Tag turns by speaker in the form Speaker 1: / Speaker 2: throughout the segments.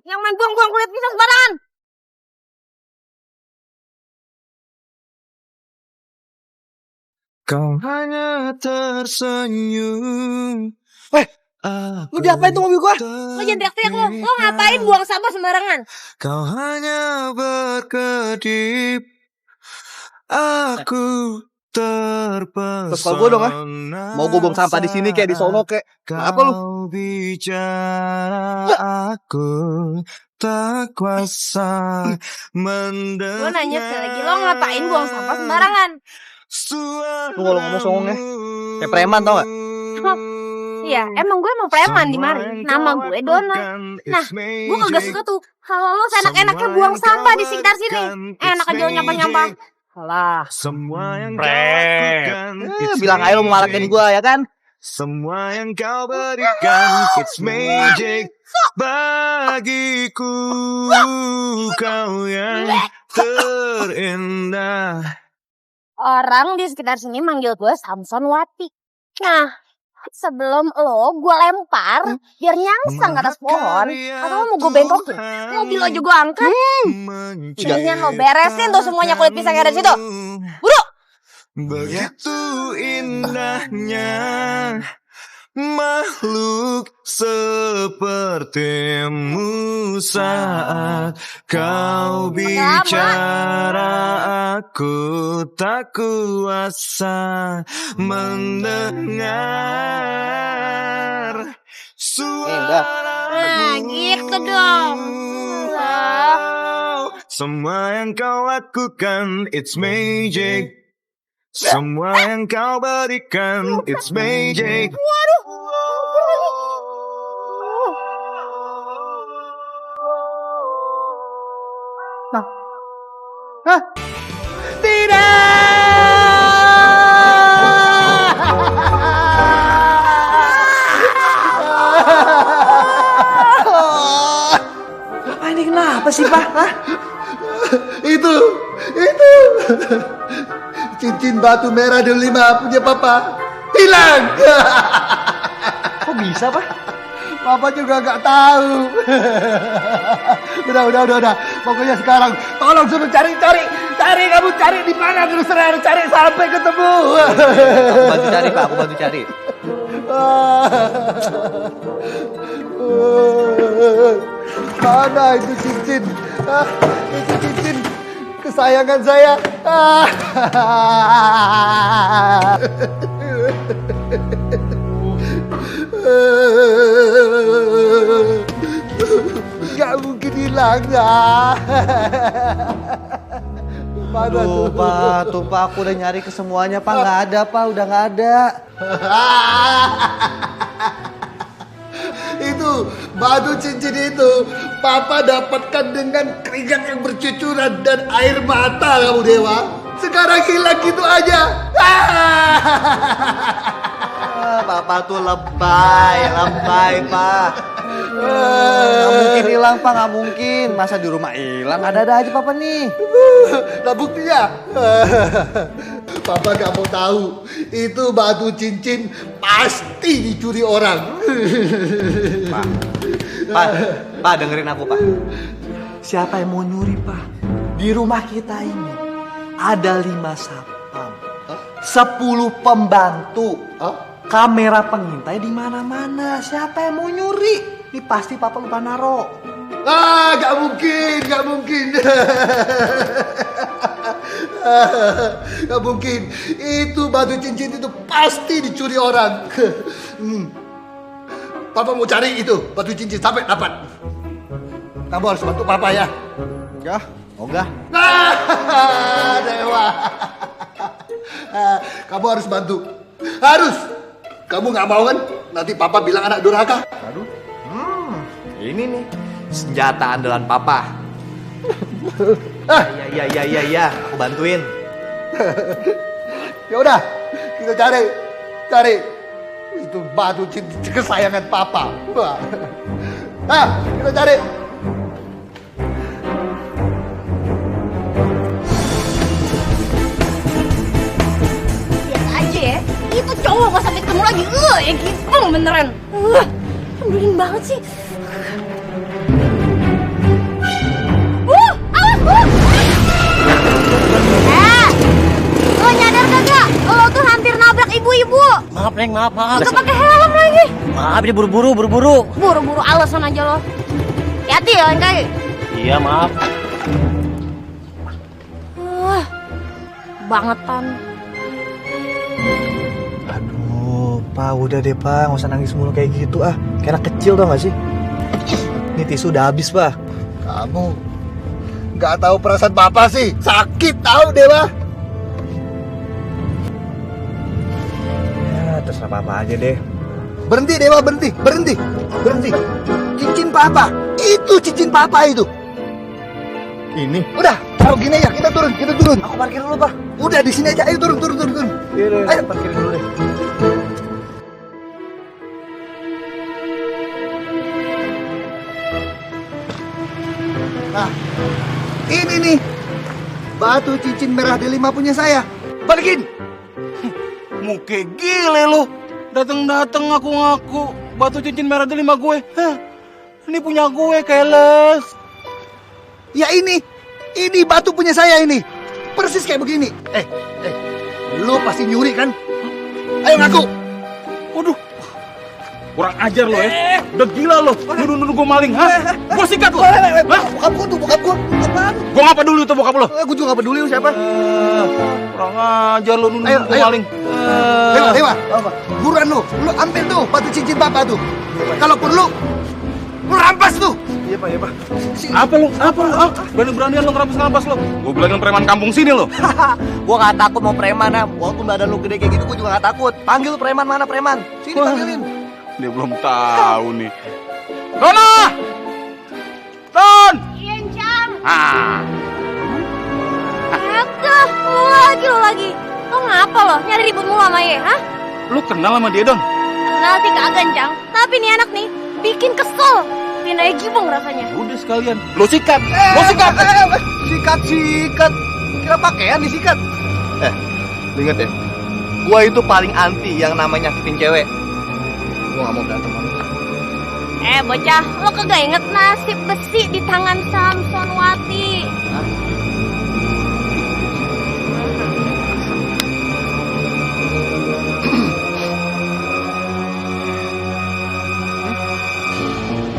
Speaker 1: yang main buang-buang kulit pisang sembarangan.
Speaker 2: Kau hanya tersenyum.
Speaker 3: Lu diapain tuh mobil gua?
Speaker 1: Lo jangan teriak-teriak lo. Lo ngapain buang sampah sembarangan?
Speaker 2: Kau hanya berkedip. Aku terpesona.
Speaker 3: Terus kalau gua dong mau gua buang sampah di sini kayak di sono kayak. Apa lu?
Speaker 2: Kau bicara aku tak kuasa mendengar.
Speaker 1: Gue nanya sekali lagi, lo ngapain buang sampah sembarangan?
Speaker 3: Lu kalau ngomong songong kayak preman tau gak?
Speaker 1: Iya, emang gue emang preman di mari. Nama gue Dona. Nah, gue kagak suka tuh kalau lo seenak-enaknya buang sampah di sekitar sini. Enak aja lo nyapa-nyapa.
Speaker 3: Alah,
Speaker 2: Semua yang
Speaker 3: bilang aja lo mau ngalahin gua ya kan?
Speaker 2: Semua yang kau berikan, it's magic bagiku. Kau yang terindah.
Speaker 1: Orang di sekitar sini manggil gue Samson Wati. Nah, sebelum lo gue lempar biar nyangsang ke atas pohon, atau lo mau gue bengkokin, mobil lo juga angkat. Mendingan lo beresin tuh semuanya kulit pisang yang ada di situ. Buru!
Speaker 2: Begitu indahnya makhluk sepertimu saat kau bicara, aku tak kuasa mendengar suara.
Speaker 1: Nah, gitu dong.
Speaker 2: Semua yang kau lakukan, it's magic. Semua yang kau berikan, it's magic.
Speaker 1: Waduh.
Speaker 3: Hah? Tidak! Apa ini kenapa sih, Pak? Hah?
Speaker 4: Itu cincin batu merah di 5 punya papa hilang.
Speaker 3: Kok bisa, Pak?
Speaker 4: Papa juga nggak tahu. Udah. Pokoknya sekarang tolong suruh cari kamu cari di mana terus terang cari sampai ketemu.
Speaker 3: Aku bantu cari.
Speaker 4: Mana itu cincin? Itu cincin kesayangan saya. Gak mungkin hilang ya.
Speaker 3: Aduh, Pak, aku udah nyari ke semuanya, Pak. Nggak ada, Pak. Udah nggak ada.
Speaker 4: Itu batu cincin itu Papa dapatkan dengan keringat yang bercucuran dan air mata kamu Dewa. Sekarang hilang gitu aja.
Speaker 3: Papa tuh lebay, Pak. Nggak mungkin hilang, Pak. Nggak mungkin. Masa di rumah hilang? Ada aja, Papa nih.
Speaker 4: Nah buktinya. Papa gak mau tahu. Itu batu cincin pasti dicuri orang.
Speaker 3: Pak, dengerin aku, Pak. Siapa yang mau nyuri, Pak? Di rumah kita ini ada 5 satpam, 10 pembantu, kamera pengintai di mana-mana. Siapa yang mau nyuri? Ini pasti Papa lupa naro.
Speaker 4: Gak mungkin. Gak mungkin. Itu batu cincin itu pasti dicuri orang. Papa mau cari itu batu cincin sampai dapat. Kamu harus bantu Papa ya.
Speaker 3: Ya, ogah.
Speaker 4: Dewa. Kamu harus bantu. Harus. Kamu gak mau kan? Nanti Papa bilang anak durhaka.
Speaker 3: Aduh. Ini nih senjata andalan Papa. Ya, aku bantuin.
Speaker 4: Ya udah, kita cari itu batu cincin kesayangan Papa. Kita cari.
Speaker 1: Lihat aja ya, itu cowok gak sampai ketemu lagi. Ya gitu beneran. Nyebelin banget sih. Lo nyadar kagak? Lo tuh hampir nabrak ibu-ibu.
Speaker 5: Maaf Neng, maaf.
Speaker 1: Gak pakai helm lagi.
Speaker 5: Maaf, dia buru-buru.
Speaker 1: Buru-buru alasan aja lo. Hati-hati ya lain kali.
Speaker 5: Iya, maaf.
Speaker 1: Bangetan.
Speaker 3: Aduh, Pak, udah deh Pak, nggak usah nangis mulu kayak gitu ah. Kayak anak kecil tau gak sih? Ini tisu udah habis Pak.
Speaker 4: Kamu nggak tahu perasaan Papa sih. Sakit tahu Dewa.
Speaker 3: Ya, terserah Papa aja deh.
Speaker 4: Berhenti Dewa, berhenti. Cincin Papa. Itu cincin Papa itu.
Speaker 3: Ini?
Speaker 4: Udah, kalau gini ya kita turun.
Speaker 3: Aku parkir dulu Pak.
Speaker 4: Udah di sini aja. Ayo turun.
Speaker 3: Iya,
Speaker 4: Ayo.
Speaker 3: parkirin dulu deh.
Speaker 4: Nah, ini nih batu cincin merah delima punya saya. Balikin.
Speaker 6: Muke gile lu. Dateng-dateng ngaku-ngaku batu cincin merah delima gue. Hah, ini punya gue, keles.
Speaker 4: Ya ini batu punya saya ini. Persis kayak begini. Lu pasti nyuri kan? Ayo ngaku.
Speaker 6: Waduh, kurang ajar lo ya. Udah gila lo, nuduh gue maling. Hah? Gue sikat lo. Hah?
Speaker 4: Bokap gua. Apaan?
Speaker 6: Gue gak peduli tuh bokap lo.
Speaker 4: Gua juga gak peduli lu siapa.
Speaker 6: Kurang ajar lo nuduh gue
Speaker 4: Ayo.
Speaker 6: maling.
Speaker 4: Dewa. Buruan lu ambil tuh batu cincin Papa tuh. Kalau perlu lu rampas tuh.
Speaker 3: Iya Pak.
Speaker 6: Apa lu? Ah? Berani-beranian lo ngerampas lo. Gue bilangin preman kampung sini lo.
Speaker 3: Gua gak takut mau preman ya. Walaupun badan lu gede kayak gitu gua juga gak takut. Panggil preman, mana preman? Sini panggilin.
Speaker 6: Dia belum tahu nih. Dona! Don!
Speaker 1: Iya, Cang.
Speaker 6: Ah,
Speaker 1: Aduh, lu lagi. Lo ngapa lo? Nyari ribut mulu sama Ye, hah?
Speaker 6: lu kenal sama dia, Don?
Speaker 1: Kenal sih kagak, Cang. Tapi nih anak nih, bikin kesel. Bikin aja gibeng rasanya.
Speaker 6: Udah sekalian. Lu sikat.
Speaker 3: Sikat. Kira pakaian disikat. Lu inget ya? Gua itu paling anti yang namanya nyakitin cewek. Gua gak mau berantem sama lu.
Speaker 1: Bocah, lo kagak inget nasib besi di tangan Samson Wati?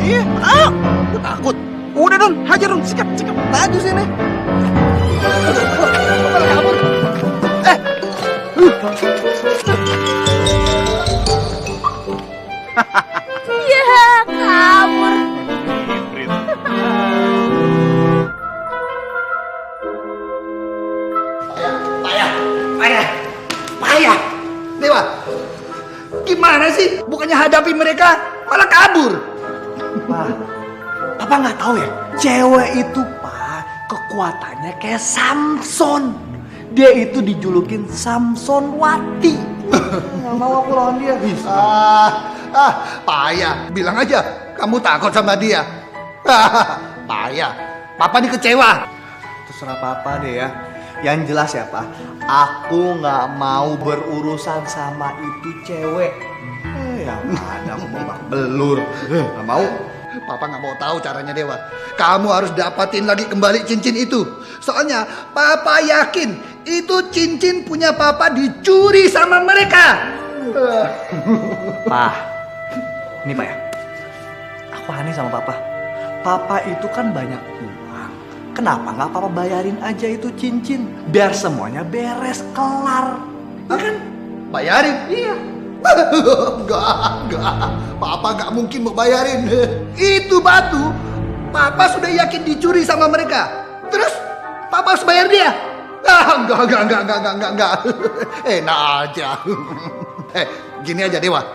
Speaker 3: Iya, gua takut.
Speaker 6: Udah, Don. Hajar, Don. Sikat.
Speaker 3: Maju sini.
Speaker 1: Ya, kabur.
Speaker 4: Payah. Dewa. Gimana sih? Bukannya hadapi mereka malah kabur.
Speaker 3: Pak, Papa nggak tahu ya, cewek itu Pak kekuatannya kayak Samson. Dia itu dijulukin Samson Wati. Nggak mau aku lawan dia.
Speaker 4: Payah. Bilang aja kamu takut sama dia. Payah. Papa ini kecewa.
Speaker 3: Terserah Papa deh ya. Yang jelas ya Pak, aku nggak mau berurusan sama itu cewek. Yang ada aku babak belur. Nggak mau.
Speaker 4: Papa nggak mau tahu caranya Dewa. Kamu harus dapatin lagi kembali cincin itu. Soalnya Papa yakin itu cincin punya Papa dicuri sama mereka.
Speaker 3: Pak, ini Pak ya. Aku aneh sama Papa. Papa itu kan banyak uang. Kenapa nggak Papa bayarin aja itu cincin? Biar semuanya beres, kelar. Ya kan?
Speaker 4: Bayarin? Iya. Enggak. Papa nggak mungkin mau bayarin. Itu batu, Papa sudah yakin dicuri sama mereka. Terus Papa harus bayar dia? Enggak. Enak aja. Gini aja Dewa.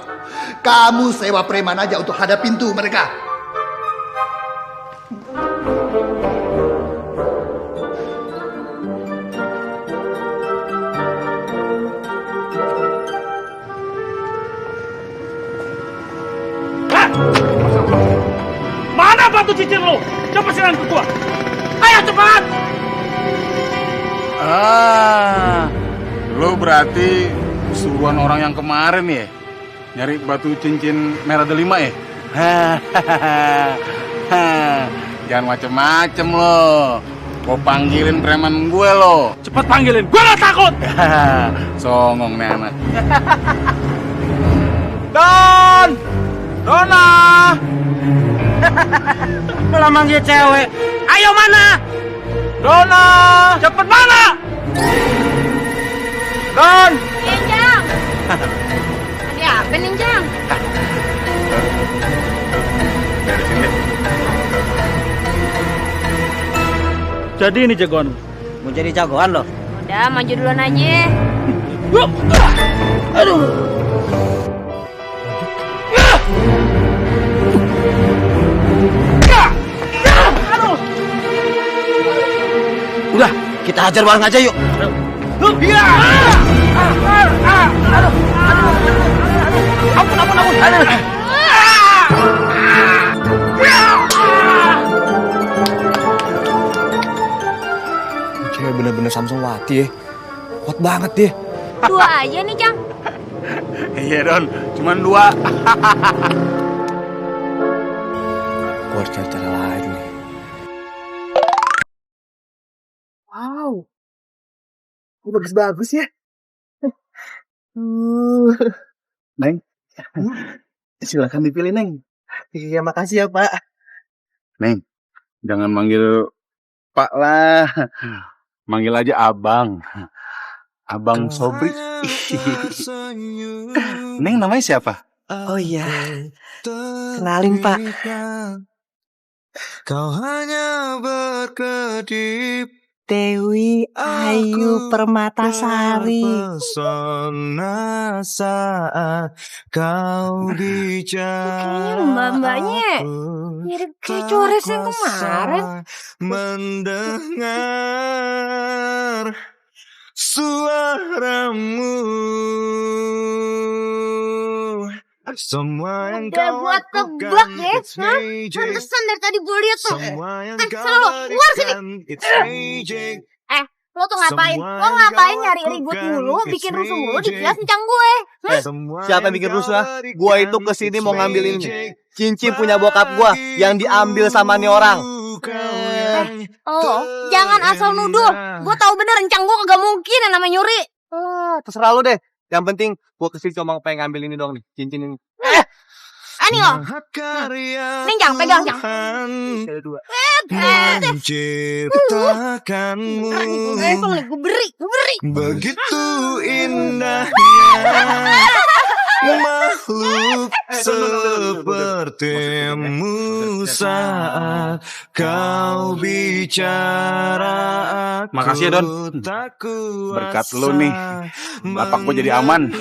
Speaker 4: Kamu sewa preman aja untuk hadapin tuh mereka.
Speaker 6: Mana batu cincin lu? Coba serahin ke gua. Ayo cepat. Lu berarti suruhan orang yang kemarin ya? Nyari batu cincin merah delima ya? Jangan macem-macem lo. Gua panggilin preman gue lo.
Speaker 7: Cepet panggilin, gue gak takut.
Speaker 6: Songong nih anak. Don! Dona!
Speaker 5: Malah manggil cewek. Ayo mana?
Speaker 6: Dona!
Speaker 7: Cepet mana?
Speaker 6: Don!
Speaker 1: Iya, Jang. Ada apa nih, Jang?
Speaker 6: Dari sini.
Speaker 7: Jadi ini jagoan.
Speaker 5: Mau jadi jagoan loh.
Speaker 1: Udah, maju duluan aja.
Speaker 5: Udah, kita hajar bareng aja yuk.
Speaker 7: Iya. Ampun.
Speaker 3: Cewek bener-bener Samsonwati ya. Kuat banget dia.
Speaker 1: Dua aja nih, Jang.
Speaker 6: Iya Don, cuman 2.
Speaker 3: Gue harus cari cara lain nih. Wow. Ini bagus-bagus ya.
Speaker 6: Neng, silakan dipilih Neng.
Speaker 3: Iya, makasih ya, Pak.
Speaker 6: Neng, jangan manggil Pak lah. Manggil aja Abang. Abang Sobri. Neng namanya siapa?
Speaker 3: Oh iya. Kenalin, Pak.
Speaker 2: Kau hanya berkedip
Speaker 3: Dewi Ayu Permatasari.
Speaker 2: Pesona saat kau bicara.
Speaker 1: Kayaknya mbak-mbaknya mirip kayak Cores yang kemarin.
Speaker 2: Mendengar suaramu. Semua yang
Speaker 1: Udah
Speaker 2: kau
Speaker 1: gua tebak ya,
Speaker 2: it's magic.
Speaker 1: Pantesan dari tadi gue liat tuh.
Speaker 2: Semua yang kau
Speaker 1: Selalu keluar sini.
Speaker 2: berikan, it's magic.
Speaker 1: Lo tuh ngapain?
Speaker 2: Semua
Speaker 1: Lo ngapain
Speaker 2: yang
Speaker 1: nyari
Speaker 2: kau
Speaker 1: ribut
Speaker 2: lakukan,
Speaker 1: mulu,
Speaker 2: it's
Speaker 1: bikin rusuh mulu,
Speaker 2: magic.
Speaker 1: dijelas kencang gue.
Speaker 2: Semua
Speaker 3: Siapa yang bikin rusuh? Gua itu kesini mau ngambil ini. Cincin punya bokap gua yang diambil sama nih orang.
Speaker 1: Oh, jangan asal nuduh. Gue tahu bener rencang gue kagak mungkin yang namanya nyuri.
Speaker 3: Terserah lu deh. Yang penting gua kesini cuma pengen ngambil ini doang nih, cincin ini.
Speaker 1: Ini lo. Nih Jang, pegang Jang.
Speaker 3: Ada 2.
Speaker 2: Menciptakanmu
Speaker 1: Gue beri.
Speaker 2: begitu indahnya makhluk sepertimu saat kau bicara.
Speaker 6: Makasih ya, Don. Berkat lu nih, lapak gua jadi aman.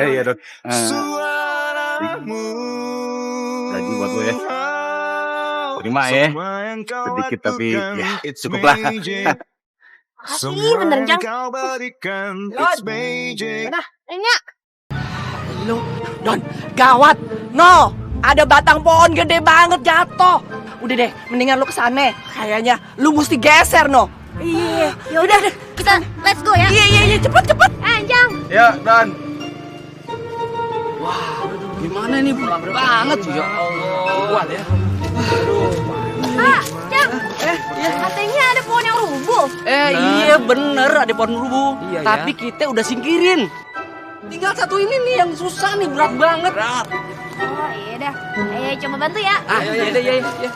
Speaker 6: Iya Don. Gaji buat gue ya. Terima ya. Sedikit tapi ya cukup lah.
Speaker 1: Asli bener Jang. Ini
Speaker 8: Lu, Don, gawat. No, ada batang pohon gede banget jatuh. Udah deh, mendingan lu kesana. Kayaknya lu mesti geser, no. Iya,
Speaker 1: ya udah kita let's go ya.
Speaker 8: Iya, cepet.
Speaker 1: Jang.
Speaker 6: Ya Don.
Speaker 8: Gimana nih, berat banget ya Allah. Kuat ya.
Speaker 1: Jang. Katanya ada pohon yang rubuh.
Speaker 8: Iya bener ada pohon rubuh. Tapi kita udah singkirin. Tinggal satu ini nih yang susah nih, berat banget.
Speaker 1: Oh iya dah. Ayo coba bantu ya.
Speaker 8: Iya.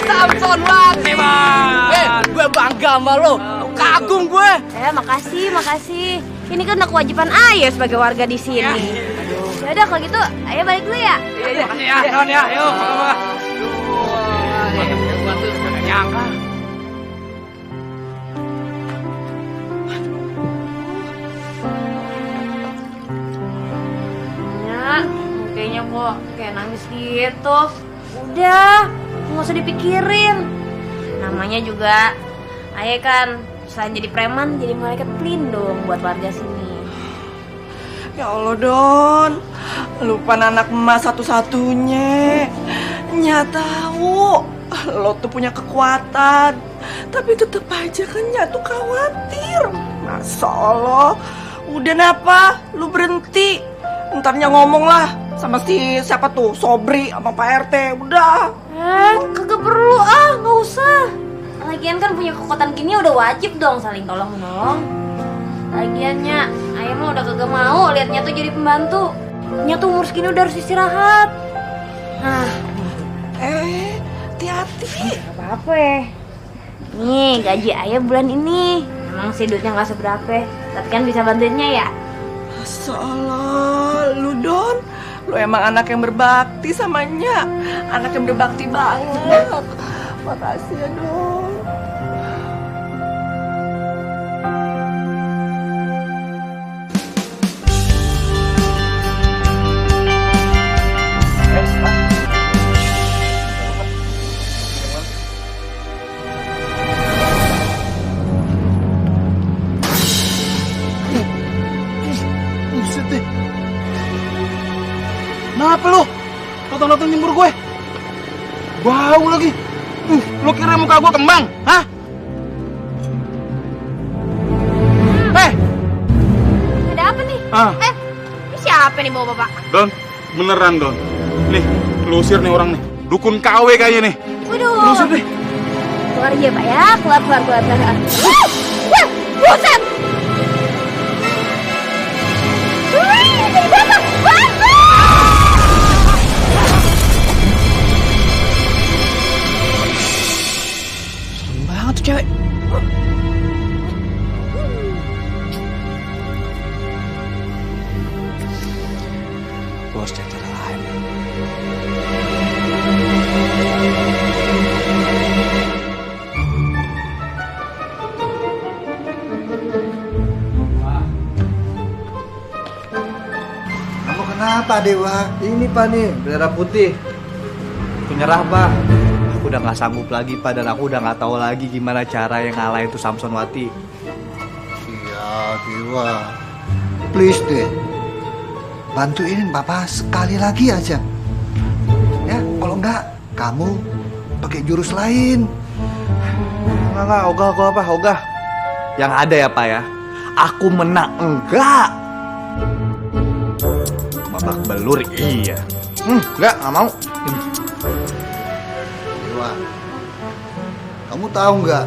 Speaker 8: Samsonwati, Bang. Gue bangga sama lo. Kagum gue.
Speaker 1: Makasih. Ini kan udah kewajiban ayah sebagai warga di sini. Ya udah kalau gitu, ayo balik dulu ya.
Speaker 8: Iya, makasih ya, Don ya. Ayo, apa-apa. Gua tuh gak nyangka.
Speaker 1: Ya, kayaknya kok kayak nangis gitu. Udah, nggak usah dipikirin. Namanya juga ayah kan selain jadi preman, jadi malaikat pelindung buat warga sini.
Speaker 8: Ya Allah Don, lu kan anak emas satu-satunya. Nya tahu lo tuh punya kekuatan, tapi tetep aja kan Nya tuh khawatir. Masa Allah, udah napa? Lu berhenti. Ntarnya ngomong lah sama si siapa tuh, Sobri sama Pak RT. Udah.
Speaker 1: Kagak perlu nggak usah. Lagian kan punya kekuatan gini udah wajib dong saling tolong menolong. Lagiannya ayam lo udah kagak mau liatnya tuh jadi pembantu. Nya tuh umur segini udah harus istirahat.
Speaker 8: Hati-hati.
Speaker 1: Gak apa-apa ya. Nih gaji ayam bulan ini. Emang sih duitnya gak seberapa, tapi kan bisa bantuinnya ya.
Speaker 8: Masya Allah, lu Don, lu emang anak yang berbakti sama Nya. Anak yang berbakti banget. Makasih ya Don.
Speaker 6: Kenapa lo? Datang-datang nyembur gue. Bau lagi. Lo kira muka gue kembang? Hah?
Speaker 1: Ada apa nih? Ini siapa nih bawa bapak?
Speaker 6: Don, beneran Don. Nih, lu usir nih orang nih. Dukun KW kayaknya nih.
Speaker 1: Waduh.
Speaker 6: Lu usir deh.
Speaker 1: Keluar aja pak ya, keluar. Buset!
Speaker 8: Serem banget tuh cewek.
Speaker 3: Bos cari cara lain.
Speaker 4: Kamu kenapa Dewa?
Speaker 3: Ini Pak nih, bendera putih. Penyerah Pak. Aku udah gak sanggup lagi Pak, dan aku udah gak tahu lagi gimana cara yang ngalahin tuh Samsonwati.
Speaker 4: Iya Dewa, please deh, bantuin Papa sekali lagi aja. Ya, kalau enggak kamu pakai jurus lain.
Speaker 3: Enggak, ogah. Yang ada ya Pak ya, aku menang enggak. Babak belur iya. Enggak mau.
Speaker 4: Dewa, kamu tahu nggak?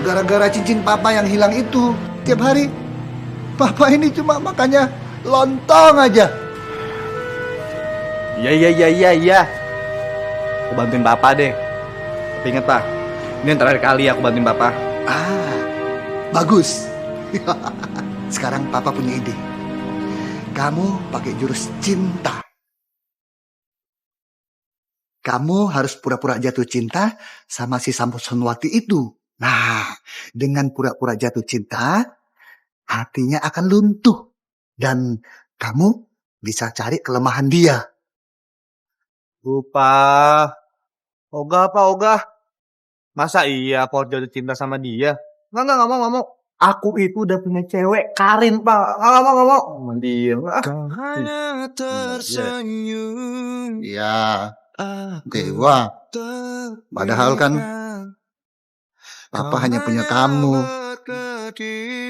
Speaker 4: Gara-gara cincin Papa yang hilang itu, tiap hari Papa ini cuma makannya lontong aja.
Speaker 3: Iya. Aku bantuin Papa deh. Tapi inget Pak, ini yang terakhir kali aku bantuin Papa.
Speaker 4: Bagus. Sekarang Papa punya ide. Kamu pakai jurus cinta. Kamu harus pura-pura jatuh cinta sama si Samsonwati itu. Nah, dengan pura-pura jatuh cinta, hatinya akan luntuh. Dan kamu bisa cari kelemahan dia.
Speaker 3: Lupa. Ogah. Masa iya aku jatuh cinta sama dia? Enggak mau. Aku itu udah punya cewek, Karin Pak. Enggak mau. Mending.
Speaker 2: Kau hanya tersenyum.
Speaker 4: Ya, Dewa. Padahal kan Papa hanya punya kamu.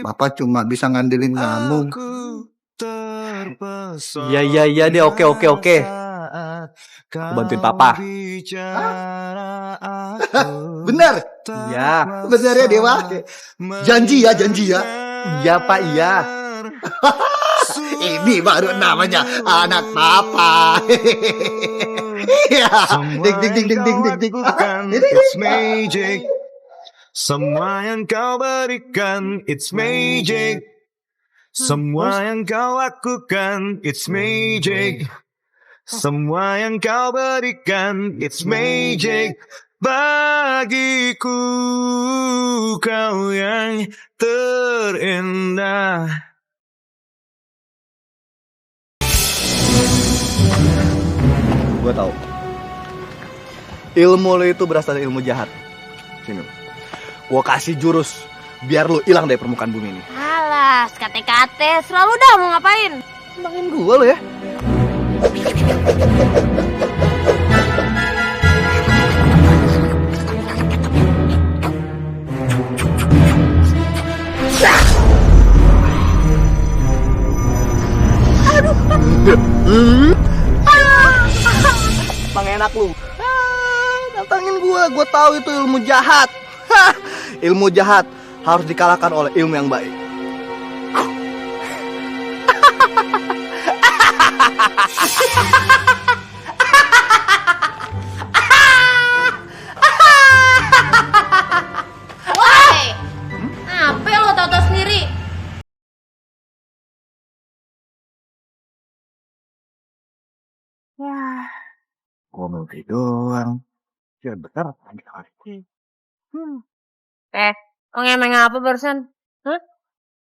Speaker 4: Papa cuma bisa ngandelin kamu.
Speaker 3: Iya deh, oke. Aku bantuin Papa.
Speaker 4: Benar?
Speaker 3: Iya.
Speaker 4: Benar ya Dewa? Janji ya.
Speaker 3: Iya Pak, iya.
Speaker 4: Ini baru namanya anak Papa. Ding.
Speaker 2: It's magic. Semua yang kau berikan, it's magic. Semua yang kau lakukan, it's magic. Semua yang kau berikan, it's magic. Bagiku kau yang terindah.
Speaker 3: Gue tahu. Ilmu lo itu berasal dari ilmu jahat. Sini. Gue kasih jurus biar lu hilang dari permukaan bumi ini.
Speaker 1: Alas, kate-kate, selalu dah mau ngapain?
Speaker 3: Tentangin gua lo ya. Bang enak lu. Tantangin gua tahu itu ilmu jahat. Ilmu jahat harus dikalahkan oleh ilmu yang baik.
Speaker 1: Woi, apa lo tau sendiri?
Speaker 4: Gua mimpi doang. Ya bener.
Speaker 1: Lo ngemeng apa barusan?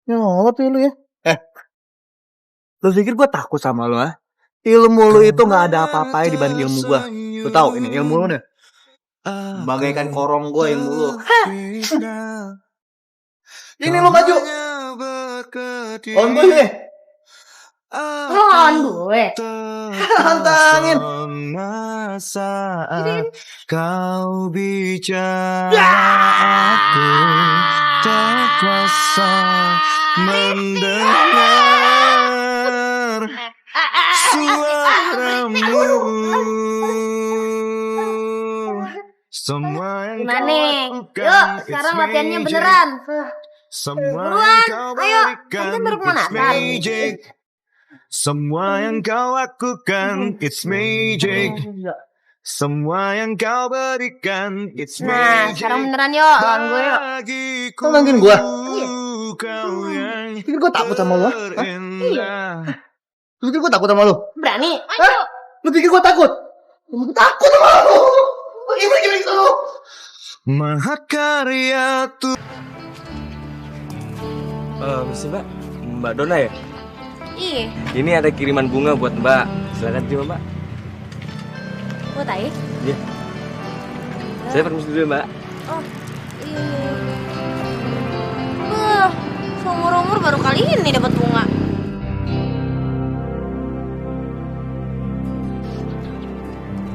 Speaker 3: Ya Allah tuh lu ya. Lu pikir gua takut sama lu, ha? Ilmu lu itu gak ada apa-apanya dibanding ilmu gua. Lu tahu ini ilmu lu nih. Bagaikan korong gua ilmu lu. Ini lu maju. On gue nih.
Speaker 1: Lo lawan gue?
Speaker 3: Tantangin.
Speaker 2: Saat kau bicara aku tak kuasa mendengar suaramu. Semua yang
Speaker 1: Gimana
Speaker 2: kau
Speaker 1: nih?
Speaker 2: lakukan,
Speaker 1: Yuk,
Speaker 2: it's
Speaker 1: sekarang latihannya
Speaker 2: magic.
Speaker 1: beneran.
Speaker 2: Semua
Speaker 1: Buruan,
Speaker 2: yang kau
Speaker 1: ayo,
Speaker 2: berikan,
Speaker 1: kita baru
Speaker 2: it's
Speaker 1: pemanasan.
Speaker 2: magic. Semua yang kau lakukan, it's magic. Semua yang kau berikan, it's
Speaker 1: Nah,
Speaker 2: magic.
Speaker 1: sekarang beneran yuk, lawan gue yuk.
Speaker 2: Bagiku,
Speaker 3: Tantangin gua.
Speaker 2: kau yang
Speaker 3: Pikir gua takut sama lu, ha?
Speaker 2: terindah.
Speaker 3: Lu pikir gua takut sama lu?
Speaker 1: Berani? Ayo.
Speaker 3: Lu pikir gua takut? Lu takut sama lu. Gimana itu lu?
Speaker 2: Mahakarya Tuhan.
Speaker 6: Misi Mbak, Mbak Dona ya?
Speaker 1: Iya,
Speaker 6: Ini ada kiriman bunga buat Mbak. Silakan terima Mbak.
Speaker 1: gue tai.
Speaker 6: Iya. Saya permisi dulu Mbak.
Speaker 1: Oh, iya. Seumur-umur baru kali ini dapat bunga.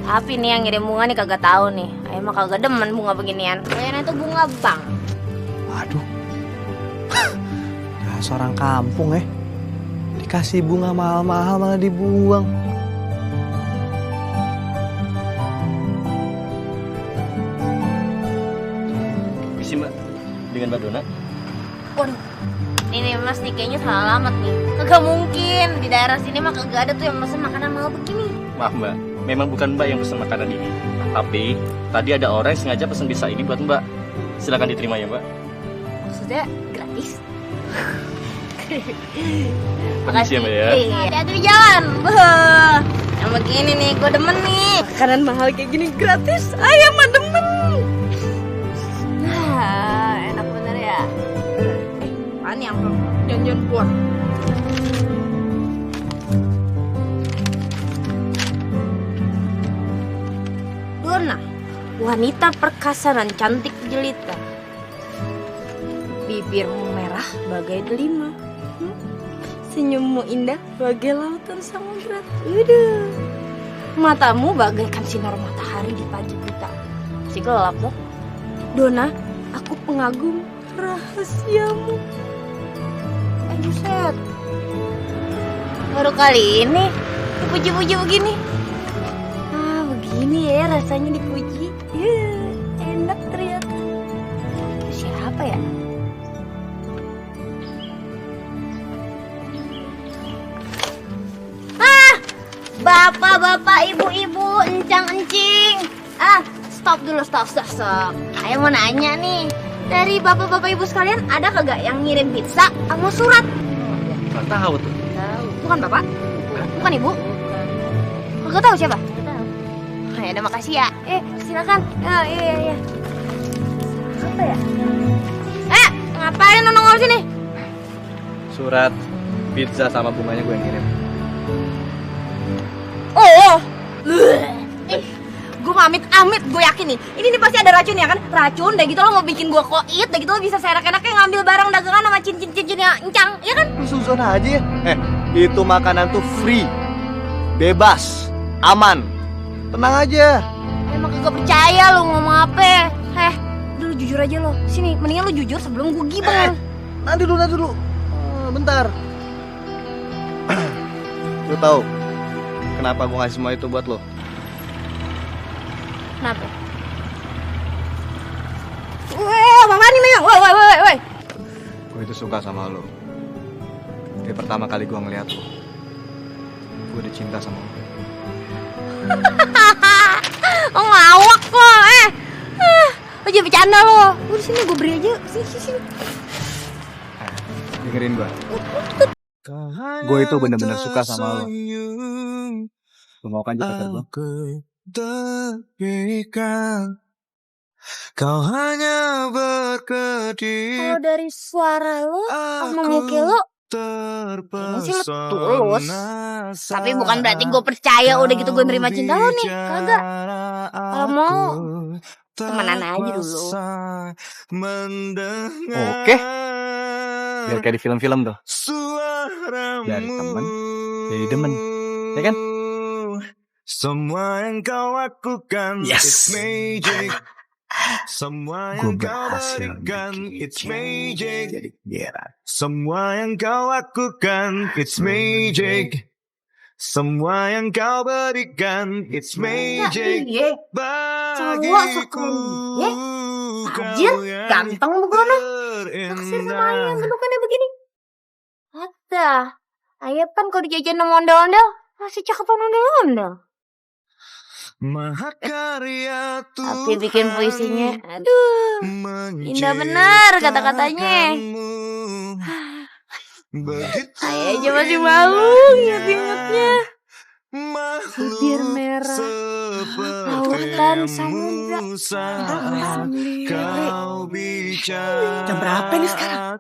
Speaker 1: Tapi nih yang ngirim bunga nih kagak tahu nih. Ayo mah kagak demen bunga beginian. Kayaknya itu bunga bank.
Speaker 3: Waduh. Nah, seorang kampung ya. Dikasih bunga mahal-mahal malah dibuang.
Speaker 6: Misi Mbak, dengan Mbak Dona.
Speaker 1: Waduh. Ini mas nih kayaknya salah alamat nih. Kagak mungkin di daerah sini mah kagak ada tuh yang pesen makanan mahal begini.
Speaker 6: Maaf Mbak, memang bukan Mbak yang pesan makanan ini. Tapi tadi ada orang yang sengaja pesan pizza ini buat Mbak. Silakan diterima ya Mbak.
Speaker 1: Maksudnya gratis?
Speaker 6: Permisi ya Mbak ya.
Speaker 1: Hati-hati di jalan. Beuh. Yang begini nih gue demen nih. Makanan mahal kayak gini gratis. Ayo mah demen. Nah, enak bener ya. Apaan yang janjian keluar? Dona, wanita perkasa dan cantik jelita. Bibirmu merah bagai delima. Senyummu indah bagai lautan samudra. Udah. Matamu bagaikan sinar matahari di pagi buta. Si gelap loh. Dona, aku pengagum rahasiamu. Buset. Baru kali ini dipuji-puji begini. Ah, begini ya rasanya dipuji. Enak ternyata. Siapa ya? Bapak-bapak, ibu-ibu, encang-encing. Stop dulu, stop. Saya mau nanya nih. Dari bapak-bapak ibu sekalian ada kagak yang ngirim pizza sama surat?
Speaker 6: Nggak tahu tuh.
Speaker 1: Bukan bapak? Bukan ibu? Kagak tahu siapa? Ya udah makasih ya. Silakan. Iya. Apa ya? Ngapain lo nongol sini?
Speaker 6: Surat, pizza sama bunganya gue yang kirim.
Speaker 1: Oh. Gue amit-amit gue yakin nih. Ini pasti ada racun ya kan? Racun, udah gitu lo mau bikin gue koit, udah gitu lo bisa seenak-enaknya ngambil barang dagangan sama cincin-cincinnya encang, ya kan?
Speaker 3: Lu susun aja ya. Itu makanan tuh free. Bebas. Aman. Tenang aja.
Speaker 1: Emang kagak percaya lo ngomong apa? Udah lu jujur aja lo. Sini, mendingan lu jujur sebelum gue gibeng.
Speaker 3: Nanti dulu. Bentar. Lu tahu kenapa gue ngasih semua itu buat lo?
Speaker 1: Kenapa? Apa nih Meng? Woi.
Speaker 3: Gue itu suka sama lo. Dari pertama kali gue ngeliat lo, gue udah cinta sama lo.
Speaker 1: Oh ngawak lo, lo jangan bercanda lo. Udah sini gue beri aja, sini.
Speaker 3: Dengerin gue. Gue itu bener-bener suka sama lo. Lo mau kan jadi pacar gue?
Speaker 2: Kau hanya berkedip.
Speaker 1: Kalau dari suara lo sama muka lo, ini sih lo tulus. Tapi bukan berarti gue percaya udah gitu gue nerima cinta lo nih. Kagak. Kalau mau temenan aja dulu.
Speaker 3: Oke. Biar kayak di film-film tuh. Dari temen jadi demen, ya kan?
Speaker 2: Semua yang kau lakukan, it's magic. Semua yang kau berikan, it's magic. Semua yang kau lakukan, it's magic. Semua yang kau berikan, it's magic. Bagiku,
Speaker 1: Tajir, ganteng bukan? Naksir sama ayah yang bentukannya begini. Ada, ayah kan kalau dijajan sama ondel-ondel masih cakepan ondel-ondel.
Speaker 2: Mahakarya Tuhan.
Speaker 1: Tapi bikin puisinya, aduh, indah benar kata-katanya. Ayah aja masih malu ingat-ingatnya. Bibir merah, lautan samudra.
Speaker 8: Jam berapa nih sekarang?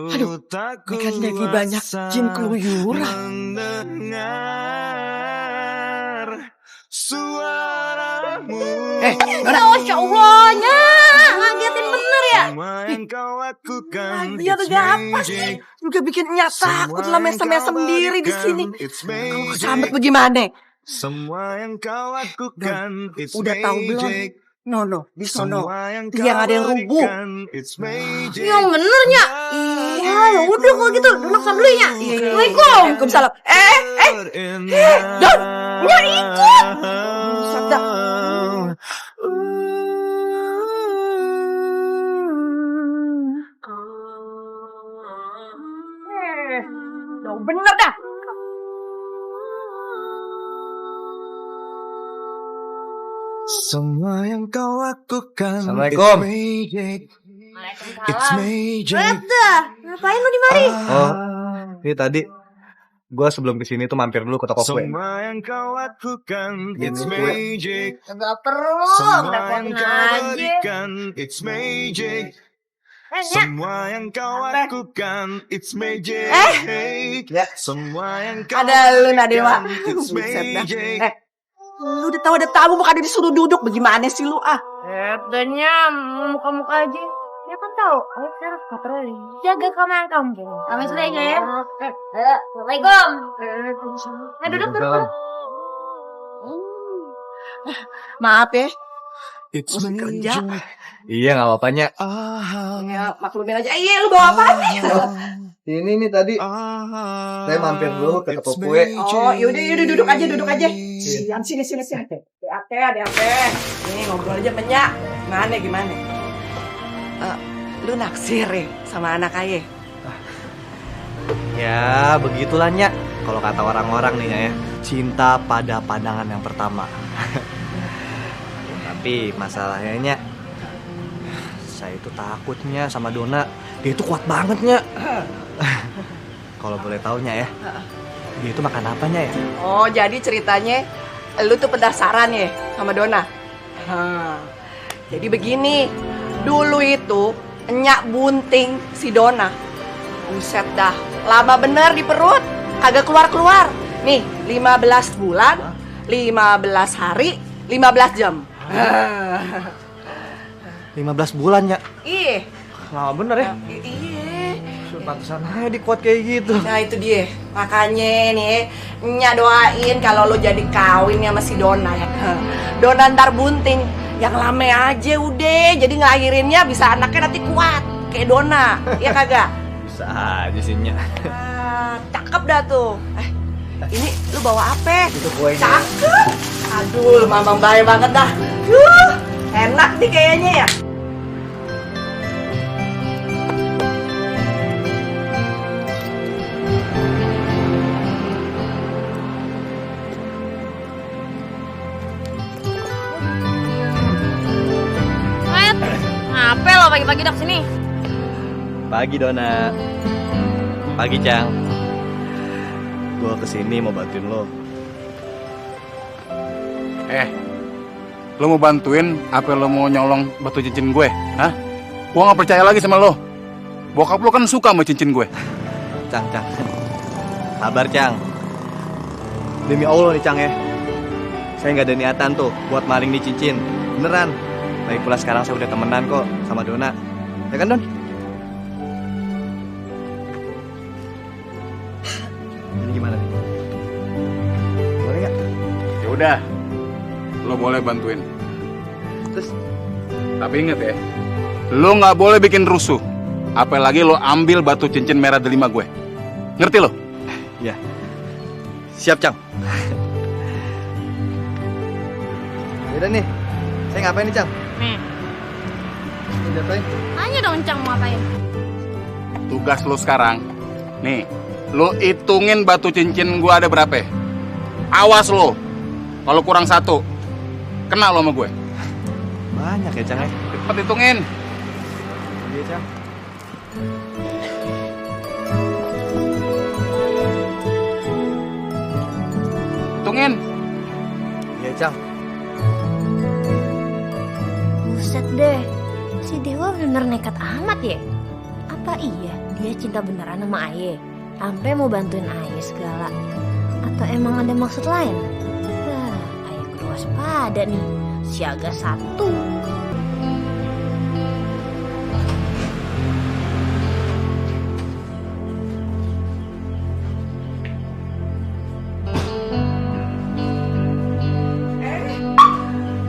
Speaker 8: Aduh, ini kan lagi banyak jin keluyuran.
Speaker 2: Suaramu.
Speaker 1: Masya Allahnya, ngagetin bener ya.
Speaker 8: Dia tuh apa sih? Juga bikin Nya takut lah mesem-mesem sendiri di sini. Kalau kesambet bagaimana?
Speaker 2: Semua yang kau lakukan,
Speaker 8: Udah tahu belum? No, di sono. Yang ada yang rubuh.
Speaker 1: Yang benernya. Iya, ya udah kalau gitu, duduk sama dulu ya. Assalamualaikum.
Speaker 8: Waalaikumsalam.
Speaker 1: Don, Nya ikut.
Speaker 8: Sabda. Udah bener dah.
Speaker 2: Semua yang kau lakukan,
Speaker 3: Assalamualaikum.
Speaker 2: it's magic.
Speaker 1: Ngapain lu di mari?
Speaker 3: Oh, ini tadi gue sebelum kesini tuh mampir dulu ke toko kue.
Speaker 2: Semua yang kau lakukan, it's magic.
Speaker 1: Gak perlu,
Speaker 2: Semua
Speaker 1: udah
Speaker 2: yang
Speaker 1: kuatin
Speaker 2: kau
Speaker 1: aja.
Speaker 2: berikan, it's magic. Semua yang kau lakukan, it's magic. Semua yang kau
Speaker 8: Ada lu Nadewa.
Speaker 2: berikan, it's
Speaker 8: Buset dah.
Speaker 2: magic.
Speaker 8: Lu udah tahu ada tamu makanya disuruh duduk. Bagaimana sih lu ah?
Speaker 1: Dannya muka-muka aja. Dia kan tahu, ayo sekarang patroli. Jaga keamanan kampung. Kami sudah ya. Assalamualaikum. Duduk.
Speaker 8: Maaf ya.
Speaker 2: It's
Speaker 8: Mesti kerja.
Speaker 2: magic.
Speaker 3: Iya, nggak apa-apanya.
Speaker 8: Ya maklumin aja. Iya lu bawa apa nih?
Speaker 3: Ini nih tadi. Saya mampir dulu ke toko kue.
Speaker 8: Oh yaudah duduk aja. Sini. Ada apa? Nih ngobrol aja menyak. Gimana? Lu naksir ya sama anak ayah?
Speaker 3: Ya, begitulah Nya. Kalau kata orang-orang nih ya, cinta pada pandangan yang pertama. Tapi masalahnya Nya, saya itu takutnya sama Dona. Dia itu kuat banget Nya. Kalau boleh tahu Nya ya, dia itu makan apanya ya?
Speaker 8: Oh jadi ceritanya lu tuh penasaran ya sama Dona? Jadi begini, dulu itu Nyak bunting si Dona. Buset dah, lama bener di perut, kagak keluar-keluar. Nih, 15 bulan, 15 hari, 15 jam.
Speaker 3: 15 bulan ya.
Speaker 8: Ih,
Speaker 3: Lama bener ya.
Speaker 8: iya.
Speaker 3: Pantesan aja di kuat kayak gitu.
Speaker 8: Nah itu dia, makanya nih Nya doain kalau lo jadi kawin sama si Dona ya. Dona ntar bunting, yang lame aja udah, jadi ngelahirinnya bisa anaknya nanti kuat kayak Dona, ya kagak?
Speaker 3: Bisa aja sih Nya.
Speaker 8: Cakep dah tuh. Ini lu bawa apa?
Speaker 3: Itu kuenya.
Speaker 8: Cakep. Aduh, mamang baik banget dah. Enak nih kayaknya ya.
Speaker 1: Ngapain lo pagi-pagi dak sini?
Speaker 3: Pagi Dona. Pagi Cang. Gua kesini mau bantuin lo.
Speaker 6: Lo mau bantuin apa lo mau nyolong batu cincin gue? Hah? Gua nggak percaya lagi sama lo. Bokap lo kan suka sama cincin gue.
Speaker 3: Cang. Sabar Cang. Demi Allah nih Cang ya. Saya nggak ada niatan tuh buat maling nih cincin. Beneran. Lagi pula sekarang saya udah temenan kok sama Dona. Ya kan Don? Ini gimana nih? Boleh nggak?
Speaker 6: Ya udah, lo boleh bantuin.
Speaker 3: Terus?
Speaker 6: Tapi inget ya, lo nggak boleh bikin rusuh. Apalagi lo ambil batu cincin merah delima gue. Ngerti lo?
Speaker 3: Ya. Siap Cang. Yaudah nih, saya ngapain nih Cang?
Speaker 1: Nih,
Speaker 3: Ini jatuhin.
Speaker 1: tanya dong Cang mau ngapain?
Speaker 6: Tugas lo sekarang, nih, lo hitungin batu cincin gue ada berapa. Awas lo, kalau kurang satu, kena lo sama gue.
Speaker 3: Banyak ya Cang ya?
Speaker 6: Cepet hitungin.
Speaker 3: Iya Cang.
Speaker 6: Hitungin.
Speaker 3: Iya Cang.
Speaker 1: Buset deh, si Dewa bener nekat amat ya? Apa iya dia cinta beneran sama Aye? Sampai mau bantuin Aye segala? Atau emang ada maksud lain? Wah, Aye kudu waspada nih, siaga satu.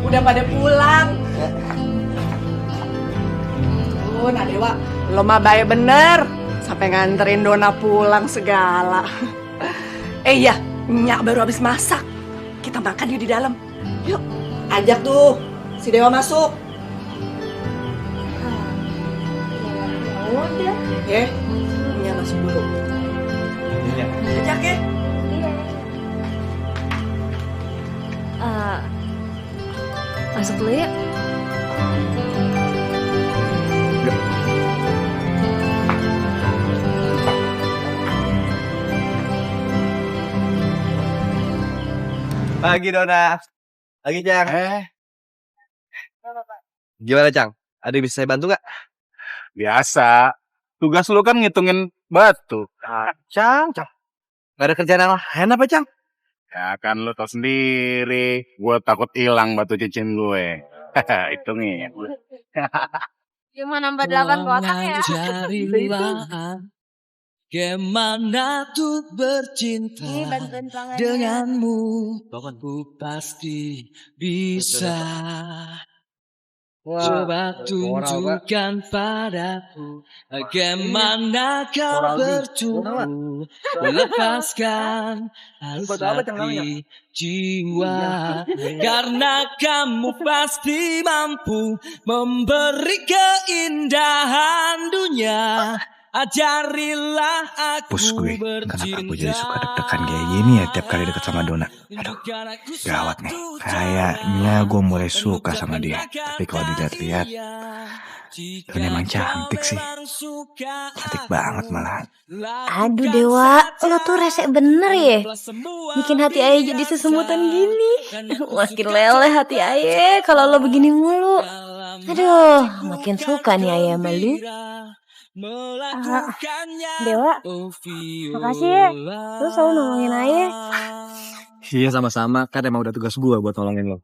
Speaker 8: Udah pada pulang. Nah Dewa, lo mah baik bener. Sampai nganterin Dona pulang segala. Iya, Nyak baru habis masak. Kita makan yuk di dalam. Yuk, ajak tuh si Dewa masuk.
Speaker 1: Udah.
Speaker 8: Ya, Nyak masuk dulu.
Speaker 3: Iya.
Speaker 8: Ajak ya.
Speaker 1: Masuk dulu ya.
Speaker 3: Pagi Dona. Pagi Cang. Gimana Cang? Ada yang bisa saya bantu nggak?
Speaker 6: Biasa. Tugas lo kan ngitungin batu.
Speaker 3: Cang. Gak ada kerjaan yang lain apa Cang?
Speaker 6: Ya kan lo tau sendiri. Gue takut hilang batu cincin gue. Hitungin.
Speaker 1: Cuma nambah 8 kotak ya.
Speaker 9: Gimana tuh bercinta
Speaker 1: Ini bantuin tangannya.
Speaker 9: denganmu, ku pasti bisa. Coba tunjukkan padaku bagaimana kau bertumbuh, melepaskan hati jiwa. Karena kamu pasti mampu memberi keindahan dunia. Ajarilah aku
Speaker 2: Pus gue, kenapa aku jadi suka deg-degan kayak gini ya tiap kali deket sama Dona? Aduh, gawat nih. Kayaknya gue mulai suka sama dia. Tapi kalau dilihat-lihat, Dona emang cantik sih. Cantik banget malah.
Speaker 1: Aduh Dewa, lo tuh resek bener ya. Bikin hati Aye jadi sesemutan gini. Makin leleh hati Aye kalau lo begini mulu. Aduh, makin suka nih Aye sama lu. Dewa, makasih ya. Lu selalu nolongin Aye.
Speaker 3: Iya sama-sama, kan emang udah tugas gue buat nolongin lo.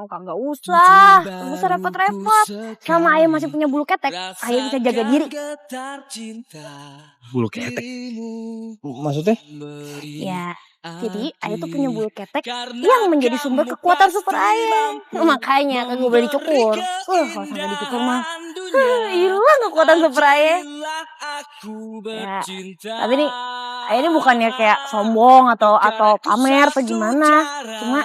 Speaker 1: kagak usah. Gak usah repot-repot. Selama ayah masih punya bulu ketek, ayah bisa jaga diri.
Speaker 2: Bulu ketek? Maksudnya?
Speaker 1: Ya, jadi ayah tuh punya bulu ketek yang menjadi sumber kekuatan super ayah. Makanya kagak boleh dicukur. Kalau sampai dicukur mah hilang kekuatan super ayah. Ya, tapi nih ayah ini bukannya kayak sombong atau pamer atau gimana. Cuma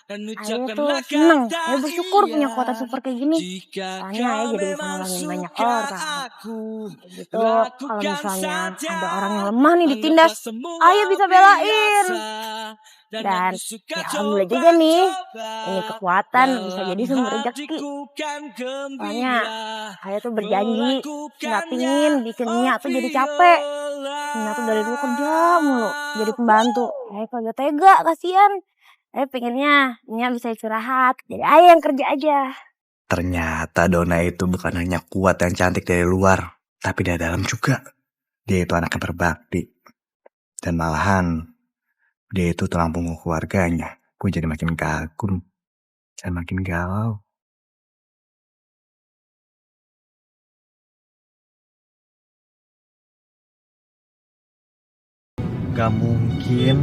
Speaker 1: ayah tuh seneng, ayah bersyukur punya kekuatan super kayak gini. Soalnya ayah jadi bisa nolongin banyak orang. Gitu, kalau misalnya ada orang yang lemah nih ditindas, ayah bisa belain. Dan ya alhamdulillah juga nih, ini kekuatan bisa jadi sumber rezeki. Soalnya ayah tuh berjanji nggak pingin bikin Nia tuh jadi capek. Nia tuh dari dulu kerja mulu jadi pembantu. Ayah kagak tega, kasihan. Ayah pengennya Nia bisa istirahat, jadi ayah yang kerja aja.
Speaker 2: Ternyata Dona itu bukan hanya kuat dan cantik dari luar, tapi dari dalam juga. Dia itu anaknya berbakti. Dan malahan, dia itu tulang punggung keluarganya. Gue jadi makin kagum dan makin galau.
Speaker 3: Gak mungkin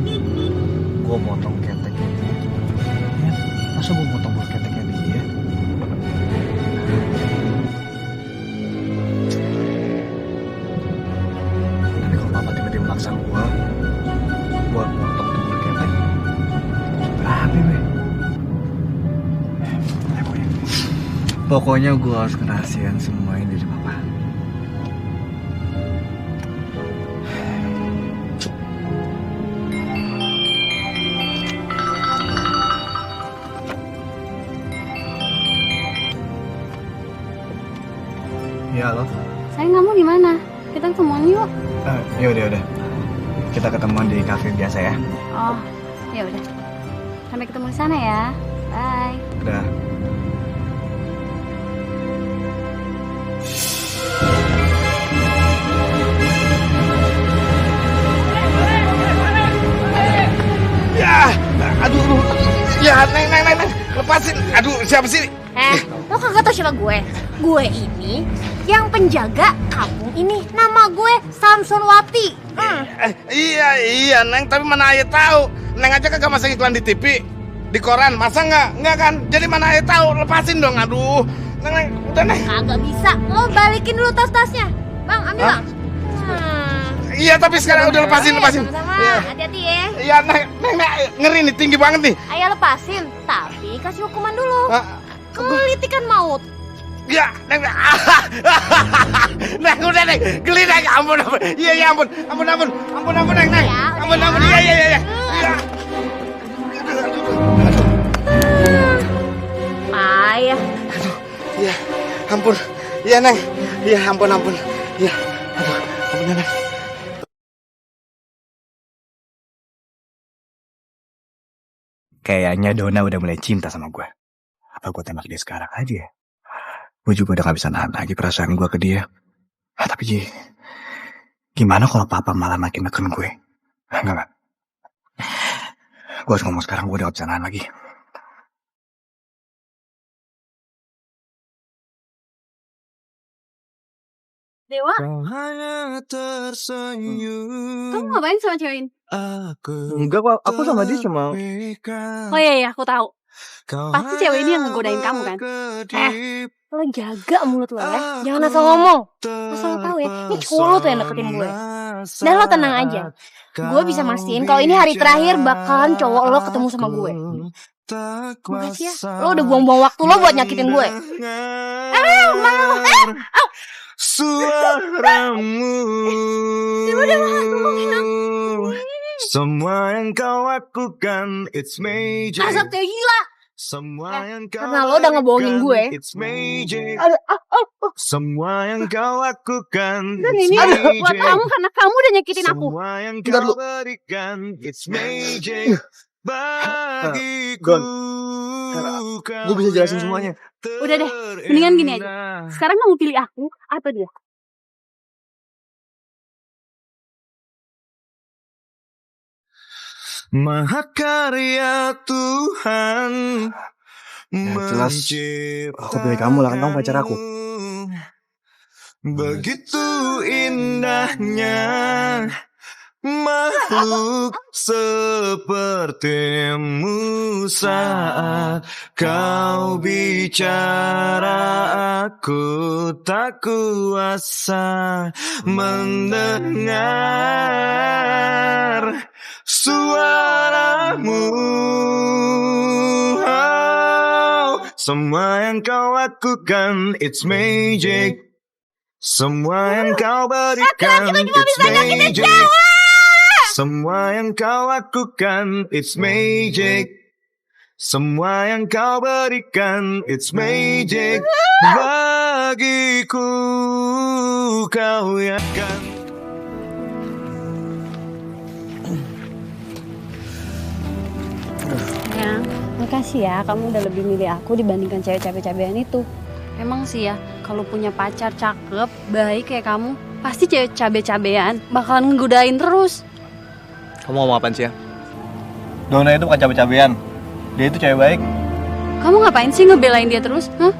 Speaker 3: gue motong keteknya dia. Ya, masa gue motong bulu keteknya dia? Tapi kalau papa tiba-tiba maksa gue buat motong tuh bulu ketek, berapa weh? Pokoknya gue harus kerahasiaan semua ini dari papa. Ya halo.
Speaker 1: Sayang, kamu di mana? Kita ketemuan yuk.
Speaker 3: Ya udah. Kita ketemuan di kafe biasa ya.
Speaker 1: Oh, ya udah. Sampai ketemu di sana ya. Bye.
Speaker 3: Udah.
Speaker 6: Ya, aduh. Ya, neng. Lepasin. Aduh, siapa sih?
Speaker 1: Lo kagak tau siapa gue? Gue ini yang penjaga kampung ini. Nama gue Samsonwati.
Speaker 6: Iya, Neng. Tapi mana ayah tahu? Neng aja kagak masang iklan di TV, di koran. Masa nggak kan? Jadi mana ayah tahu? Lepasin dong. Aduh, Neng, udah Neng.
Speaker 1: Kagak bisa. Lo balikin dulu tas-tasnya. Bang, ambil bang.
Speaker 6: Iya, tapi sekarang udah lepasin.
Speaker 1: Sama-sama.
Speaker 6: Iya.
Speaker 1: Hati-hati ya.
Speaker 6: Iya, Neng, ngeri nih, tinggi banget nih.
Speaker 1: Ayah lepasin, tapi kasih hukuman dulu. Kelitikan maut.
Speaker 6: Ya, Neng. Neng, udah Neng. Geli Neng. Ampun. Iya, ampun. Ampun, Neng. Ampun. Iya.
Speaker 1: Ayah.
Speaker 6: Iya, ampun. Iya, Neng. Iya, ampun. Iya. Aduh, ampun, Neng.
Speaker 2: Kayaknya Dona udah mulai cinta sama gue. Apa gue tembak dia sekarang aja ya? Gue juga udah gak bisa nahan lagi perasaan gue ke dia. Tapi gimana kalau papa malah makin neken gue? Enggak. Gue harus ngomong sekarang, gue udah gak bisa nahan lagi.
Speaker 1: Dewa, kamu ngapain sama cewek ini?
Speaker 3: Enggak kok, aku sama dia cuma.
Speaker 1: Oh iya, aku tahu. Pasti cewek ini yang ngegodain kamu kan? Lo jaga mulut lo ya, jangan asal ngomong. Asal lo tahu ya, ini cowok lo tuh yang deketin gue. Dan lo tenang aja, gue bisa mastiin kalau ini hari terakhir bakalan cowok lo ketemu sama gue. Makasih ya, lo udah buang-buang waktu lo buat nyakitin gue.
Speaker 2: Suaramu semua yang kau lakukan, it's magic.
Speaker 1: Asap kayak gila.
Speaker 2: Semua yang kau
Speaker 1: karena lo udah ngebohongin gue.
Speaker 2: It's magic. Semua yang kau lakukan,
Speaker 1: dan ini buat kamu karena kamu udah nyakitin aku.
Speaker 2: Semua yang kau berikan, it's magic. Bagiku.
Speaker 3: Gue bisa jelasin semuanya.
Speaker 1: Udah deh, mendingan gini aja. Sekarang kamu pilih aku atau dia?
Speaker 2: Mahakarya Tuhan, Ya jelas aku pilih kamu lah, kan kamu pacar aku.
Speaker 3: Begitu indahnya makhluk sepertimu saat kau bicara, aku tak kuasa mendengar suaramu. Oh, semua yang kau lakukan, it's magic. Semua yang kau berikan, it's magic. Semua yang kau lakukan, it's magic. Semua yang kau berikan, it's magic. Bagiku kau yakan.
Speaker 10: Ya, makasih ya kamu udah lebih milih aku dibandingkan cewek cabe-cabean itu. Emang sih ya, kalau punya pacar cakep, baik kayak kamu, pasti cewek cabe-cabean bakalan ngegodain terus.
Speaker 3: Kamu ngomong apaan sih ya? Dona itu bukan cabe-cabean. Dia itu cewek baik.
Speaker 10: Kamu ngapain sih ngebelain dia terus? Hah?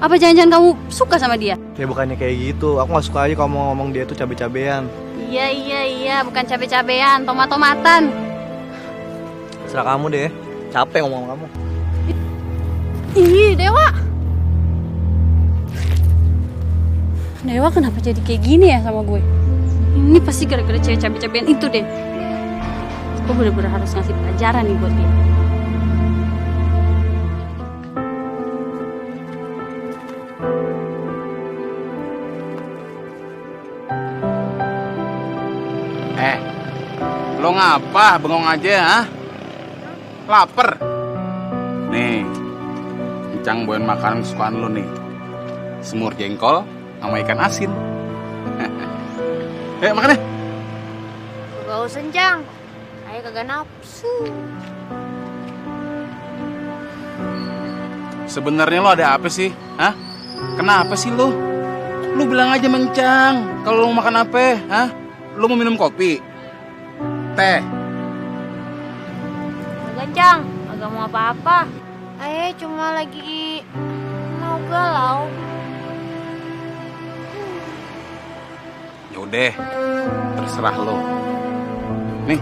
Speaker 10: Apa jangan-jangan kamu suka sama dia?
Speaker 3: Ya bukannya kayak gitu. Aku gak suka aja kamu ngomong dia itu cabe-cabean.
Speaker 10: Iya, bukan cabe-cabean, tomat-tomatan.
Speaker 3: Serah kamu deh. Capek ngomong sama kamu.
Speaker 10: Ih, Dewa kenapa jadi kayak gini ya sama gue? Ini pasti gara-gara cewek cabe-cabean itu deh. Gue bener-bener harus ngasih pelajaran nih buat dia.
Speaker 6: Lo ngapa bengong aja, ha? Laper? Nih, Encang bawain makanan kesukaan lo nih. Semur jengkol sama ikan asin. Makan deh.
Speaker 1: Gak usah, Encang. Ayah kagak nafsu.
Speaker 6: Sebenarnya lo ada apa sih? Hah? Kenapa sih lo? Lo bilang aja Mencang. Kalau lo mau makan apa? Hah? Lo mau minum kopi? Teh?
Speaker 1: Kagak, Encang. Kagak mau apa-apa. Ayah cuma lagi mau galau.
Speaker 6: Yaudah, terserah lo. Nih.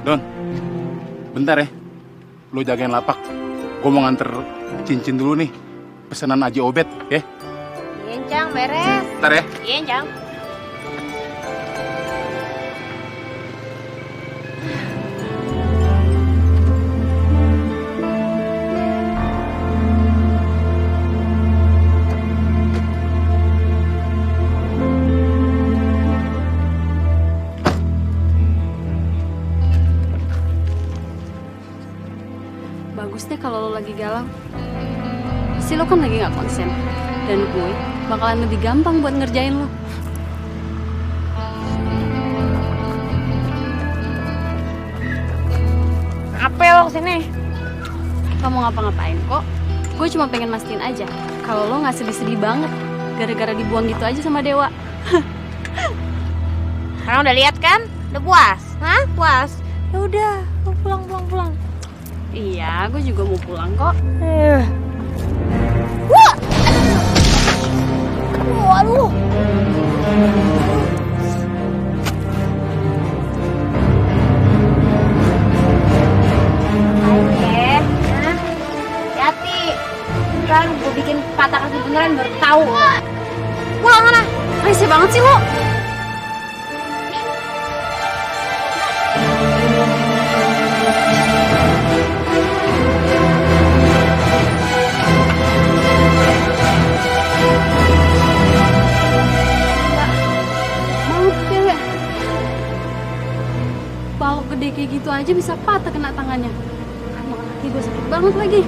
Speaker 6: Don, bentar ya. Lo jagain lapak. Gue mau nganter cincin dulu nih. Pesanan Aji Obet, ya.
Speaker 1: Iya, Encang, beres.
Speaker 6: Bentar ya.
Speaker 1: Iya, Encang.
Speaker 10: Bagus deh kalau lo lagi galau. Pasti lo kan lagi gak konsen. Dan gue bakalan lebih gampang buat ngerjain lo.
Speaker 1: Apa lo kesini?
Speaker 10: Kamu ngapa-ngapain kok? Gue cuma pengen mastiin aja kalau lo gak sedih-sedih banget gara-gara dibuang gitu aja sama Dewa.
Speaker 1: Sekarang udah lihat kan? Udah puas? Hah? Puas? Ya udah, lo pulang.
Speaker 10: Iya, gue juga mau pulang kok.
Speaker 1: Wah! Waduh. Ayo, hati-hati. Kan gue bikin patah kaki beneran baru tahu. Pulang mana?
Speaker 10: Rese banget sih lo. Balok gede kayak gitu aja bisa patah kena tangannya. Aduh, kaki gue sakit banget lagi.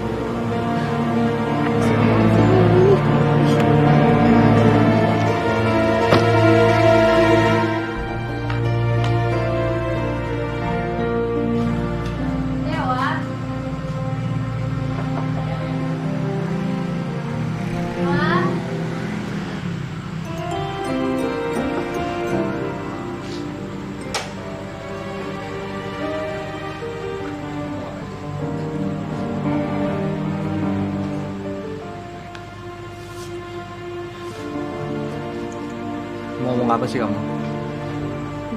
Speaker 10: Dewa. Dewa.
Speaker 3: ngomong apa sih kamu?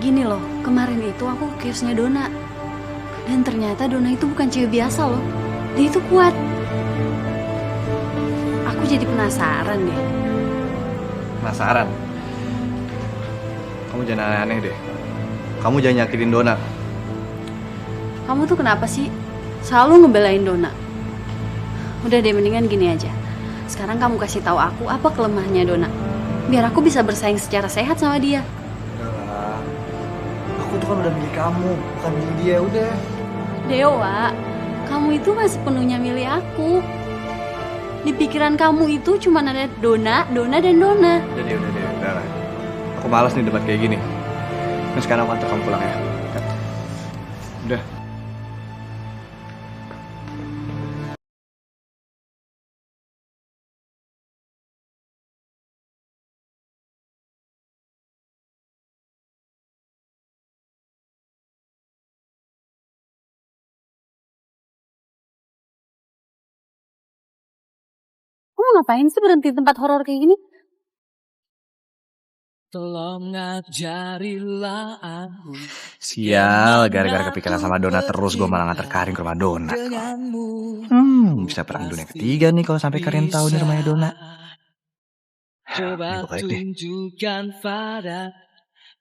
Speaker 10: Gini loh, kemarin itu aku ke kiosnya Dona. Dan ternyata Dona itu bukan cewek biasa loh. Dia itu kuat. Aku jadi penasaran deh.
Speaker 3: Penasaran? Kamu jangan aneh-aneh deh. Kamu jangan nyakitin Dona.
Speaker 10: Kamu tuh kenapa sih selalu ngebelain Dona? Udah deh, mendingan gini aja. Sekarang kamu kasih tahu aku apa kelemahannya Dona. Biar aku bisa bersaing secara sehat sama dia.
Speaker 3: Udahlah. Aku tuh kan udah milih kamu, bukan milih dia, udah.
Speaker 10: Dewa, kamu itu gak sepenuhnya milih aku. Di pikiran kamu itu cuma ada Dona, Dona, dan Dona.
Speaker 3: Udah lah. Aku malas nih debat kayak gini. Nah sekarang aku antar kamu pulang ya. Udah.
Speaker 10: Kamu ngapain sih berhenti di tempat horor kayak gini?
Speaker 9: Tolong ngajarilah aku.
Speaker 2: Sial, gara-gara kepikiran sama Dona terus gue malah nganter Karin ke rumah Dona. Bisa perang dunia ketiga nih kalau sampai Karin tahu nih rumahnya Dona.
Speaker 9: Coba tunjukkan pada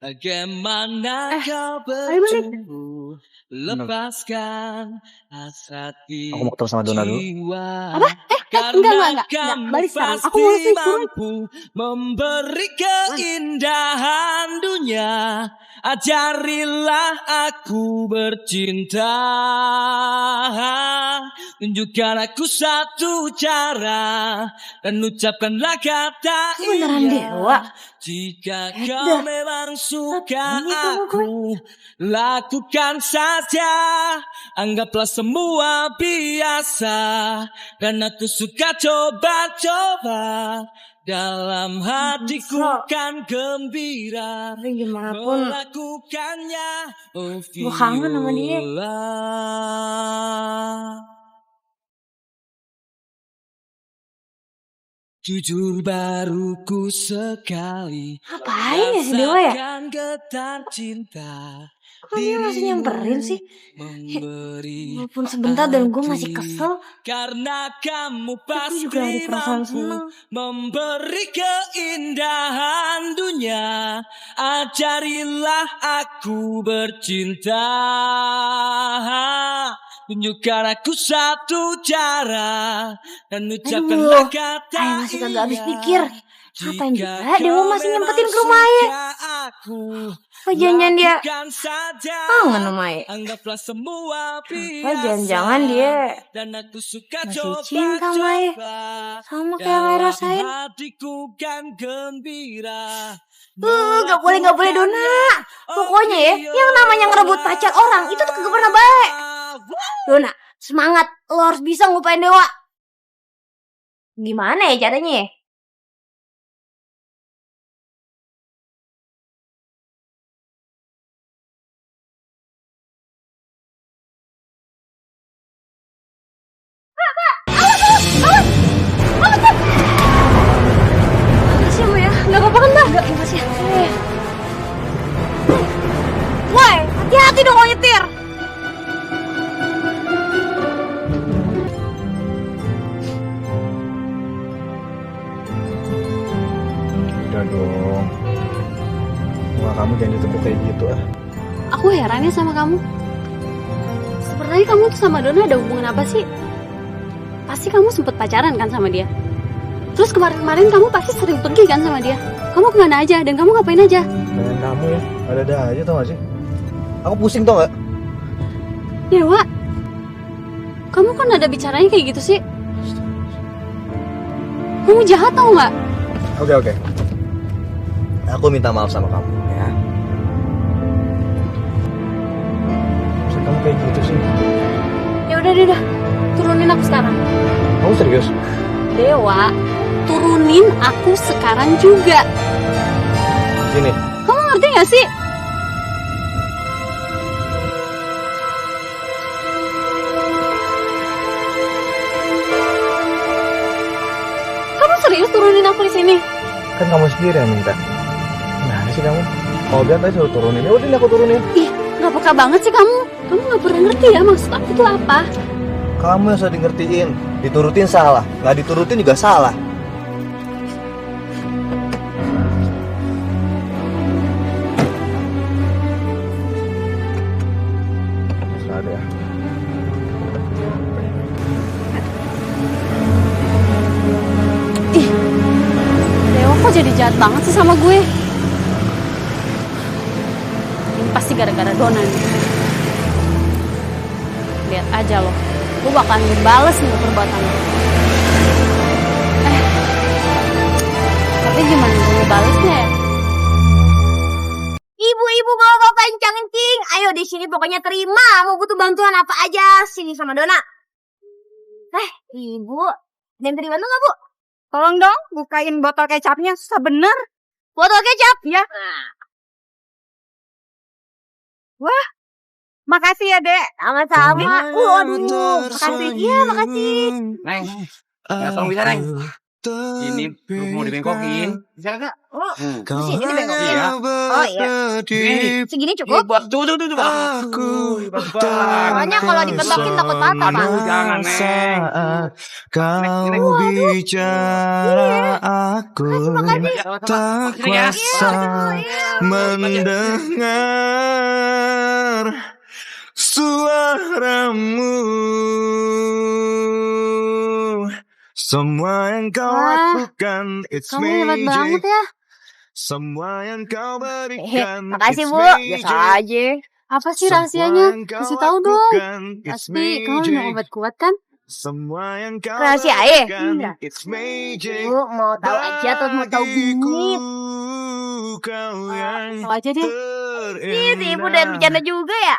Speaker 9: bagaimana kau
Speaker 10: ayo balik.
Speaker 9: bertumbuh. Lepaskan hasrat di
Speaker 2: Aku mau ketemu sama Dona dulu.
Speaker 9: jiwa.
Speaker 10: Apa? Enggak. Balik sekarang. Aku mau sih
Speaker 9: mampu memberi keindahan dunia. Ajarilah aku bercinta. Tunjukkan aku satu cara dan ucapkanlah kata
Speaker 1: Beneran Dewa?
Speaker 9: Jika kau memang suka aku, lakukan saja. Anggaplah semua biasa. Dan aku suka coba-coba. Dalam hatiku kan gembira.
Speaker 1: Gimana pun
Speaker 9: melakukannya.
Speaker 1: gue kangen sama dia.
Speaker 9: Jujur baru ku sekali.
Speaker 1: Ngapain ya si Dewa ya?
Speaker 9: Rasakan getar cinta.
Speaker 1: Kok dia masih nyamperin sih? Walaupun sebentar dan gue masih kesel.
Speaker 9: Karena kamu
Speaker 1: Tapi juga ada
Speaker 9: pasti
Speaker 1: perasaan
Speaker 9: mampu
Speaker 1: senang.
Speaker 9: memberi keindahan dunia. Ajarilah aku bercinta. Tunjukkan aku satu cara dan ucapkanlah kata
Speaker 1: Ayah masih kagak habis pikir. Ngapain juga Dewa masih nyempetin ke rumah Ayah? Apa jangan dia kangen sama Ayah? Apa jangan dia masih cinta sama Ayah? Sama kayak yang Ayah rasain. Gak boleh Dona. Pokoknya ya, yang namanya ngerebut pacar orang itu tuh kagak pernah baik. Dona, semangat. Lo harus bisa ngupain Dewa. Gimana ya caranya ya? Makasih ya, ya. Gak apa-apa kan, Mbak? Gak, makasih ya. Woi, hati-hati dong kalau nyetir.
Speaker 2: Udah dong. Wah, kamu jangan ditepuk kayak gitu ah.
Speaker 10: Aku heran ya sama kamu. Sebenarnya kamu tuh sama Dona ada hubungan apa sih? Pasti kamu sempet pacaran kan sama dia. Terus kemarin-kemarin kamu pasti sering pergi kan sama dia. Kamu kemana aja dan kamu ngapain aja?
Speaker 2: Pengen kamu ya, ada aja tau gak sih? Aku pusing tau gak?
Speaker 10: Dewa, kamu kan ada bicaranya kayak gitu sih. Kamu jahat tau gak?
Speaker 3: Oke. Aku minta maaf sama kamu ya.
Speaker 2: Masa kamu kayak gitu sih?
Speaker 10: Ya udah, turunin aku sekarang.
Speaker 2: Kamu serius?
Speaker 10: Dewa, turunin aku sekarang juga.
Speaker 2: Gini.
Speaker 10: Kamu ngerti gak sih? Kamu serius turunin aku di sini?
Speaker 2: Kan kamu sendiri yang minta. Gimana sih
Speaker 3: sih kamu? Mobil tadi suruh turunin, ya udah nih aku turunin.
Speaker 10: Ih, nggak peka banget sih kamu. Kamu nggak pernah ngerti ya maksud aku itu apa?
Speaker 3: Kamu yang sudah ngertiin, diturutin salah, nggak diturutin juga salah. Ada ya.
Speaker 10: Ih, Dewa kok jadi jahat banget sih sama gue? Ini pasti gara-gara Dona nih. Lihat aja loh, gue bakalan ngebales nih perbuatan lo. Tapi gimana gue ngebalesnya ya?
Speaker 1: Ibu-ibu bapak kencing. Ayo di sini pokoknya terima. Mau butuh bantuan apa aja sini sama Dona. Ibu, ada yang terima nggak Bu?
Speaker 11: Tolong dong bukain botol kecapnya, susah bener.
Speaker 1: Botol kecap?
Speaker 11: Ya. Wah, makasih ya Dek.
Speaker 1: Sama-sama. Aduh, makasih. Iya, makasih.
Speaker 5: Neng, tolong bisa Neng. Ini mau dibengkokin. Bisa kagak?
Speaker 1: Oh, sini dibengkokin.
Speaker 5: Iya.
Speaker 1: Oh iya. Segini cukup?
Speaker 5: Tuh.
Speaker 1: Soalnya kalau dibentokin takut patah, Pak.
Speaker 5: Jangan, Neng.
Speaker 2: Kau bicara aku tak kuasa mendengar suaramu. Semua yang kau lakukan, it's
Speaker 10: Kamu hebat banget ya.
Speaker 2: Semua yang kau berikan,
Speaker 1: makasih Bu. Biasa aja.
Speaker 10: Apa sih rahasianya? Kasih tahu dong. Pasti kamu minum obat kuat kan?
Speaker 2: Semua yang kau
Speaker 1: Rahasia ya?
Speaker 2: lakukan, it's magic.
Speaker 1: Bu mau tahu aja atau mau tahu bingit?
Speaker 2: Kau yang
Speaker 10: Tahu aja deh.
Speaker 1: Nih si Ibu dan bercanda juga ya.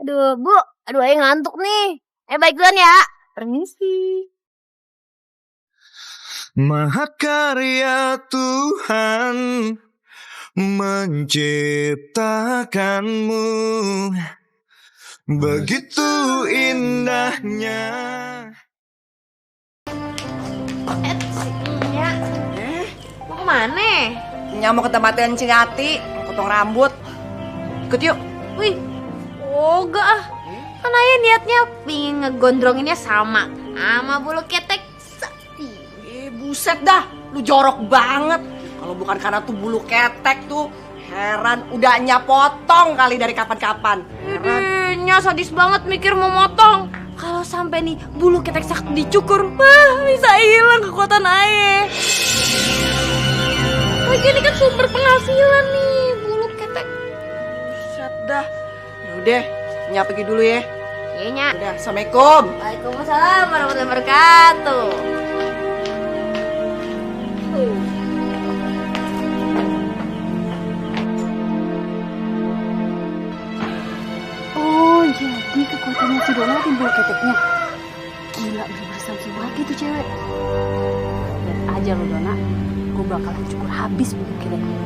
Speaker 1: Aduh Bu, ayo ngantuk nih. Baik duluan ya. Permisi.
Speaker 2: Mahakarya Tuhan menciptakanmu, begitu indahnya.
Speaker 1: Mau kemana?
Speaker 8: Nya mau ke tempat Cing Ati, potong rambut. Ikut yuk.
Speaker 1: Wih, enggak ah. Kan ayah niatnya pingin ngegondronginnya sama bulu ketek.
Speaker 8: Buset dah, lu jorok banget. Kalau bukan karena tuh bulu ketek tuh, heran udah Nya potong kali dari kapan-kapan.
Speaker 1: Nya sadis banget mikir mau motong. Kalau sampai nih bulu ketek sakti dicukur, wah bisa hilang kekuatan ayah. Lagi ini kan sumber penghasilan nih bulu ketek.
Speaker 8: Buset dah. Yaudah, Nya pergi dulu ya.
Speaker 1: Iya Nya.
Speaker 8: Udah, assalamualaikum.
Speaker 1: Waalaikumsalam warahmatullahi wabarakatuh.
Speaker 10: Oh, jadi kekuatannya si Dona timbul keteknya. Gila, bener-bener santriwati tuh cewek. Lihat aja lo Dona, gue bakalan cukur habis bulu keteknya.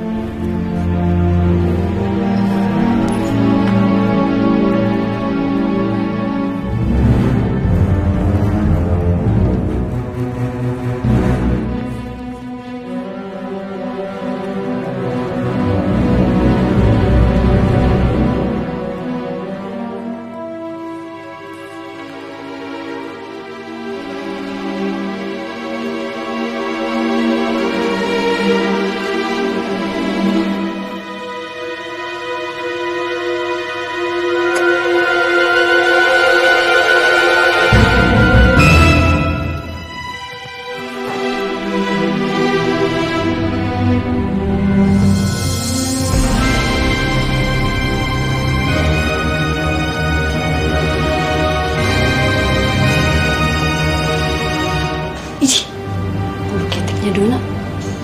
Speaker 10: Dona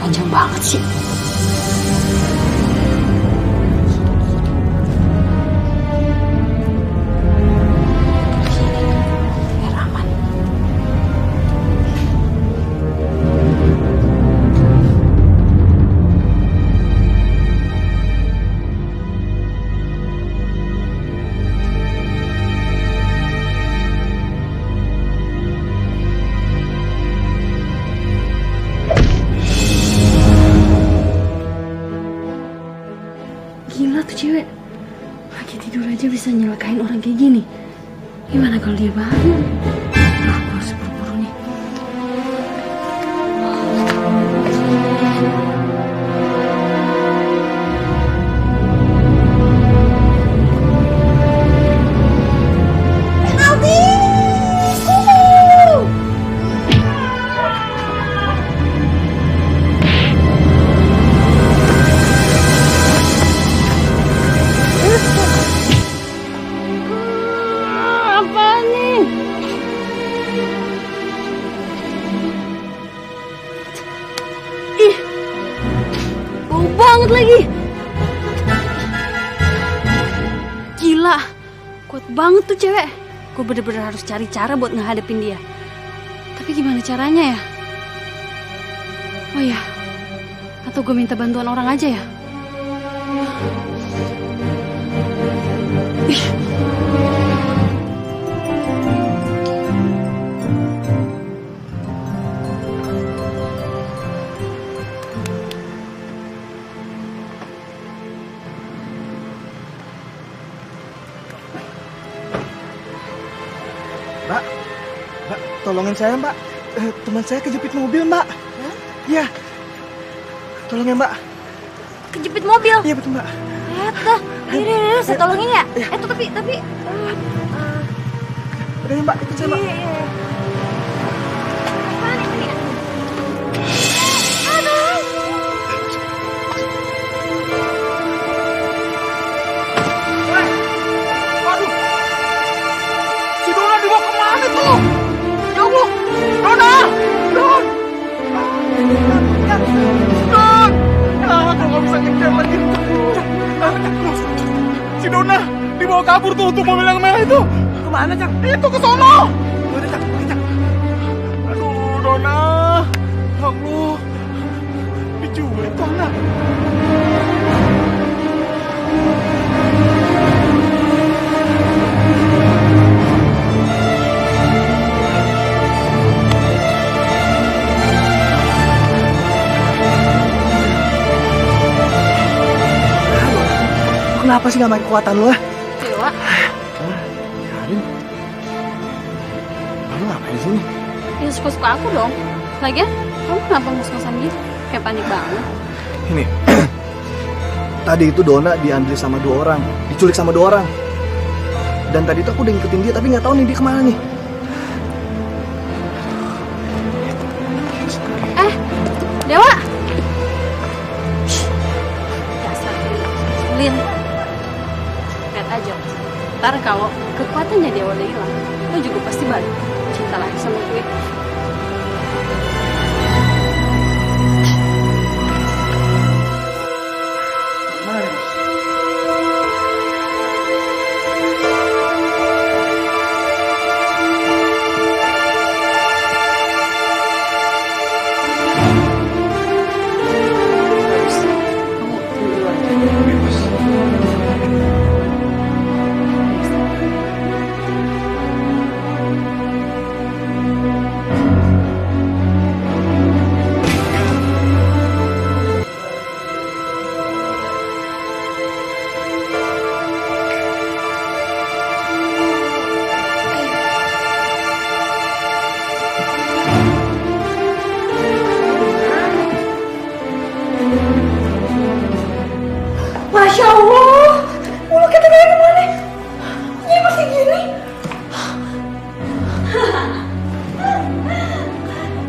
Speaker 10: panjang banget sih. bisa nyelakain orang kayak gini. Gimana kalau dia bangun? Aku harus buru-buru nih. Banget lagi. Gila, kuat banget tuh cewek. Gue bener-bener harus cari cara buat ngehadapin dia. Tapi gimana caranya ya? Oh ya, atau gue minta bantuan orang aja ya?
Speaker 3: Mbak, tolongin saya Mbak. Teman saya kejepit mobil Mbak. Iya. Tolongin Mbak.
Speaker 1: Kejepit mobil?
Speaker 3: Iya betul Mbak.
Speaker 1: Yaudah, saya tolongin ya. Tapi.
Speaker 3: Udah ya Mbak, ikut saya Mbak.
Speaker 1: Iya. Apaan itu ya?
Speaker 6: Waduh. Si Dona dibawa kemana tuh? Ya Allah. Dona. Don. Kalau nggak bisa ngejar lagi. Si Dona dibawa kabur tuh untuk mobil yang merah itu.
Speaker 3: Kemana Cak?
Speaker 6: Itu ke sono.
Speaker 3: Udah Cak, Cak.
Speaker 6: Aduh, Dona. Ya Allah. Diculik tuh anak.
Speaker 3: Kenapa sih gak main kekuatan lu ah?
Speaker 10: Dewa,
Speaker 3: Karin, kamu ngapain di sini?
Speaker 10: ya suka-suka aku dong. Lagian, kamu kenapa ngos-ngosan gitu? Kayak panik banget.
Speaker 3: Ini, tadi itu Dona diambil sama 2 orang, diculik sama 2 orang. Dan tadi itu aku udah ngikutin dia, tapi nggak tahu nih dia kemana nih.
Speaker 10: Dewa! Dasar Lin. Lihat aja. Ntar kalau kekuatannya Dewa udah hilang, lo juga pasti balik cinta lagi sama gue.
Speaker 8: Masya Allah, bulu kita dari kemana? Ini masih gini.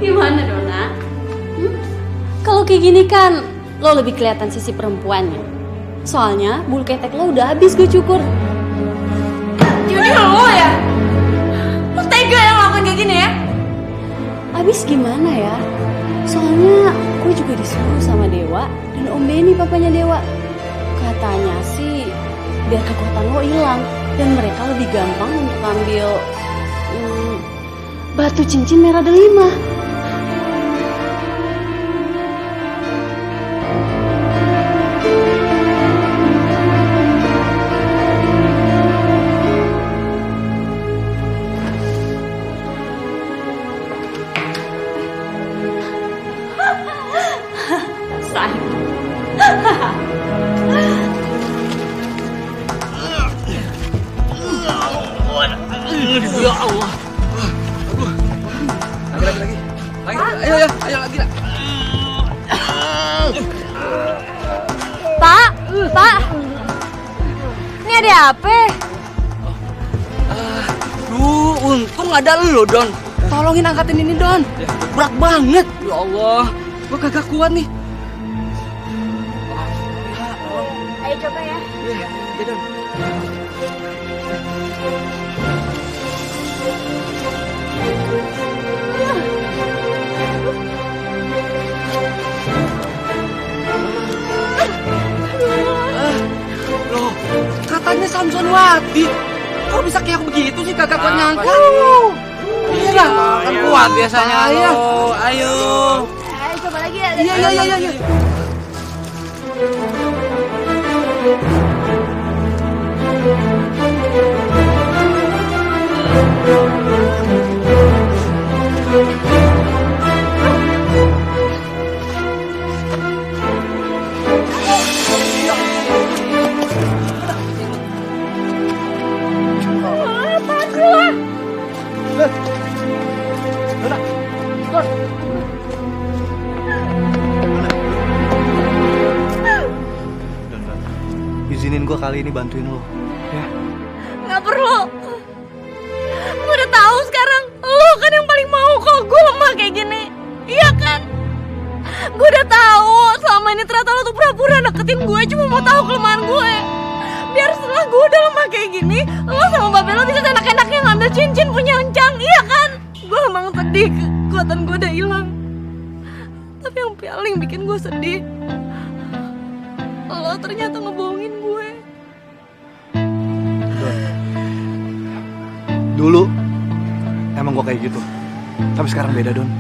Speaker 10: Gimana Dona? Kalau kayak gini kan lo lebih kelihatan sisi perempuannya. Soalnya bulu ketek lo udah habis gue cukur.
Speaker 8: Jadi lo ya? Lo tega yang ngelakuin kayak gini ya?
Speaker 10: Habis gimana ya? Soalnya gue juga disuruh sama Dewa dan Om Benny papanya Dewa. Katanya sih biar kekuatan lo hilang dan mereka lebih gampang untuk ambil batu cincin merah delima.
Speaker 9: Ya Allah.
Speaker 3: Lagi. Ayo lagi.
Speaker 10: Pak. Ini ada apa?
Speaker 9: Untung ada lo, Don. Tolongin angkatin ini, Don. Berat banget. Ya Allah, gua kagak kuat nih.
Speaker 10: Ayo coba ya.
Speaker 9: Ya, Don. Loh, katanya Samsonwati. Kok bisa kayak begitu sih, kagak kuat ngangkat? Iya lah, kan kuat biasanya lo. Ayo.
Speaker 10: Ayo coba lagi ya.
Speaker 9: Iya.
Speaker 3: Izinin gue kali ini bantuin lo. Ya.
Speaker 10: Nggak perlu. Gue udah tahu sekarang. Lo kan yang paling mau kalau gue lemah kayak gini. Iya kan? Gue udah tahu selama ini ternyata lo tuh pura-pura deketin gue cuma mau tahu kelemahan gue. Biar setelah gue udah lemah kayak gini, lo sama Mbak Bella bisa enak-enaknya ngambil cincin punya Encang. Iya kan? Gue emang sedih, kekuatan gue udah hilang. Tapi yang paling bikin gue sedih, lo ternyata ngebohongin gue.
Speaker 3: Dulu emang gue kayak gitu. Tapi sekarang beda, Don.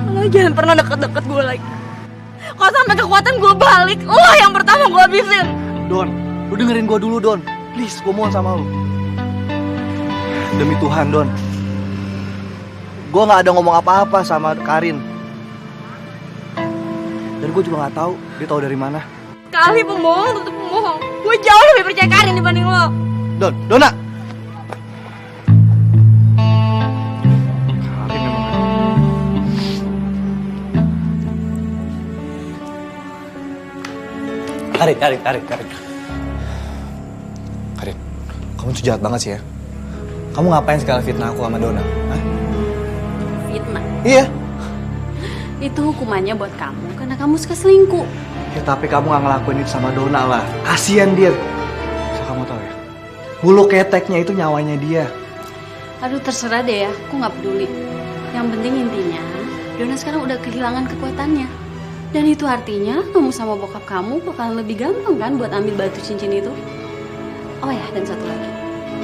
Speaker 10: Lo jangan pernah deket-deket gue lagi. Kalau sampai kekuatan gue balik, lo yang pertama gue habisin.
Speaker 3: Don, lu dengerin gue dulu, Don. Please, gue mohon sama lu. Demi Tuhan, Don. Gue gak ada ngomong apa-apa sama Karin. Dan gue juga gak tahu dia tahu dari mana.
Speaker 10: Kali pembohong tetap pembohong. Gue jauh lebih percaya Karin dibanding lo.
Speaker 3: Dona. Karin. Karin, kamu tuh jahat banget sih ya. Kamu ngapain sekali fitnah aku sama Dona? Hah?
Speaker 10: Fitnah?
Speaker 3: Iya.
Speaker 10: Itu hukumannya buat kamu karena kamu suka selingkuh.
Speaker 3: Ya tapi kamu gak ngelakuin itu sama Dona lah. Kasian dia. So kamu tahu ya, bulu keteknya itu nyawanya dia.
Speaker 10: Aduh terserah deh ya, aku gak peduli. Yang penting intinya, Dona sekarang udah kehilangan kekuatannya. Dan itu artinya kamu sama bokap kamu bakalan lebih gampang kan buat ambil batu cincin itu. Oh ya, dan satu lagi.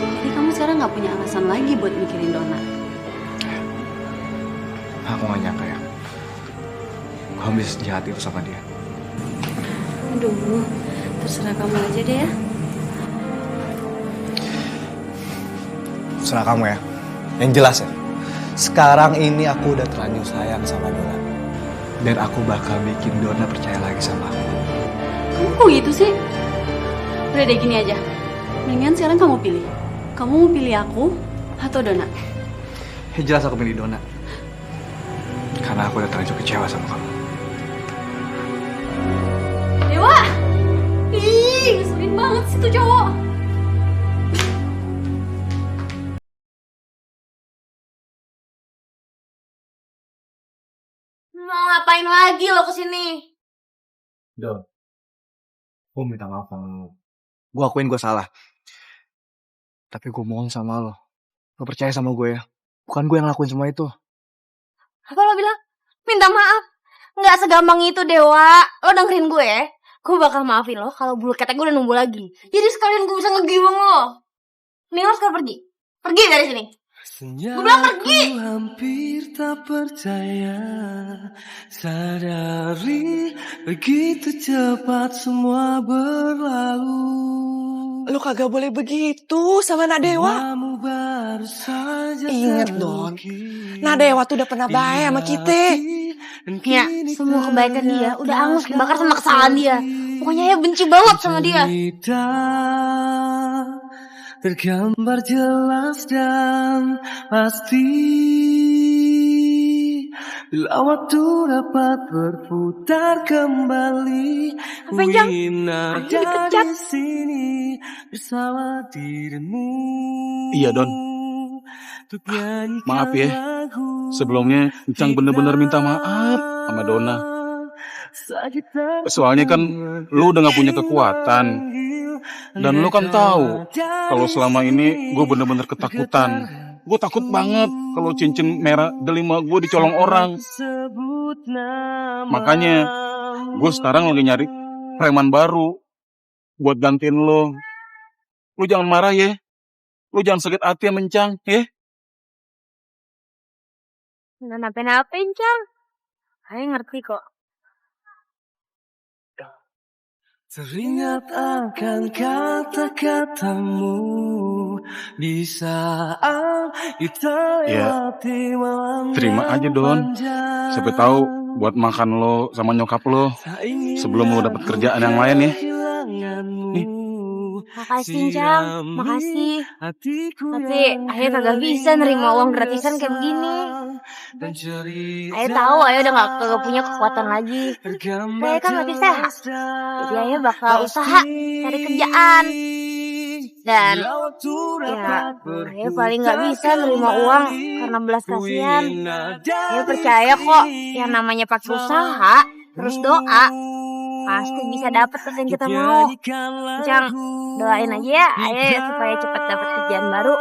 Speaker 10: Jadi kamu sekarang gak punya alasan lagi buat mikirin Dona.
Speaker 3: Aku gak nyangka ya, kamu bisa sejahat itu sama dia.
Speaker 10: Aduh, terserah kamu aja deh ya.
Speaker 3: Terserah kamu ya. Yang jelas ya, sekarang ini aku udah terlanjur sayang sama Dona. Dan aku bakal bikin Dona percaya lagi sama aku.
Speaker 10: Kamu kok gitu sih? Udah deh gini aja. Mendingan sekarang kamu pilih. Kamu mau pilih aku atau Dona?
Speaker 3: Ya jelas aku pilih Dona. Karena aku udah terlanjur kecewa sama kamu.
Speaker 10: Dewa! Ih, ngeselin banget sih tuh cowok. Mau ngapain lagi lo kesini?
Speaker 3: Don, gue minta maaf sama lo. Gue akuin gue salah. Tapi gue mohon sama lo. Lo percaya sama gue ya. Bukan gue yang ngelakuin semua itu.
Speaker 1: Apa lo bilang? Minta maaf? Nggak segampang itu, Dewa. Lo dengerin gue ya. Gue bakal maafin lo kalau bulu ketek gue udah numbuh lagi. Jadi sekalian gue bisa ngegiwang lo. Nih lo sekarang pergi. Pergi dari sini. Gue bilang pergi.
Speaker 9: Aku hampir tak percaya, sadari begitu cepat semua berlalu.
Speaker 8: Lu kagak boleh begitu sama Nadewa.
Speaker 9: Ingat
Speaker 8: Don, Nadewa tuh udah pernah baik sama kita.
Speaker 1: Ya, semua kebaikan dia udah angus kebakar sama kesalahan dia. Pokoknya ya benci banget sama dia.
Speaker 12: tergambar jelas dan pasti. Bila waktu dapat berputar kembali, ku ingin ada di sini bersama dirimu.
Speaker 6: Iya, Don. Maaf ya. Sebelumnya Encang bener-bener minta maaf sama Dona. Soalnya kan lu udah gak punya kekuatan. Dan lu kan tahu kalau selama ini gue bener-bener ketakutan. Gue takut banget kalau cincin merah delima gue dicolong orang. Makanya gue sekarang lagi nyari preman baru buat gantiin lo. Lu jangan marah ya. Lu jangan sakit hati ya Mencang ya.
Speaker 1: Nggak napa-napa, Encang. Saya ngerti kok.
Speaker 12: Teringat akan kata-katamu di saat kita lewati malam.
Speaker 6: Terima aja Don. Siapa tahu buat makan lo sama nyokap lo sebelum lo dapet kerjaan yang lain ya. Nih.
Speaker 1: Makasih Encang, makasih. Tapi Ayah kagak bisa nerima uang gratisan kayak begini. Ayah tahu Ayah udah kagak punya kekuatan lagi. Ayah kan masih sehat. Jadi Ayah bakal usaha cari kerjaan. Dan ya Ayah paling gak bisa nerima uang karena belas kasihan. Ayah percaya kok yang namanya pakai usaha terus doa pasti bisa dapat yang kita mau. Encang, doain aja ya Ayah supaya cepat dapat kerjaan baru.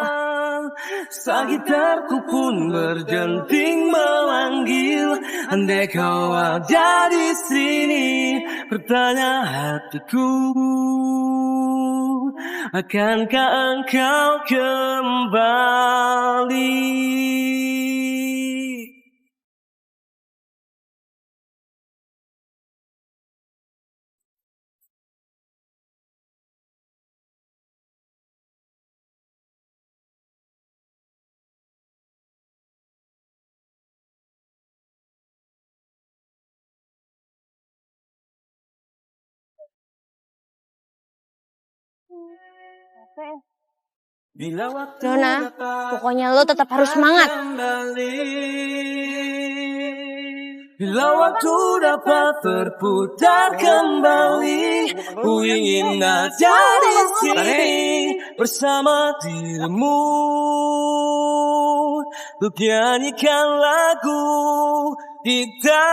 Speaker 12: Sekitarku pun berdenting memanggil, andai kau ada di sini, bertanya hatiku, akankah engkau kembali?
Speaker 1: Dona, pokoknya lo tetap harus semangat.
Speaker 12: Bila waktu dapat berputar kembali, ku ingin ada di sini bersama dirimu, untuk nyanyikan lagu kita.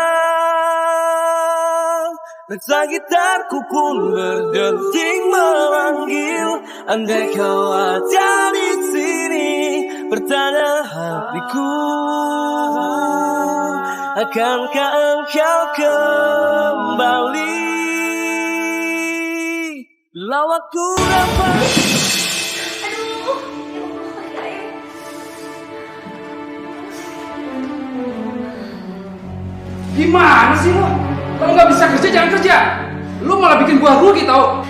Speaker 12: Rasa gitarku pun berdenting memanggil, andai kau ada di sini, bertanya hatiku, akankah engkau kembali? Bila waktu dapat.
Speaker 5: Gimana sih lo? Kalau nggak bisa kerja jangan kerja. Lu malah bikin gua rugi tau.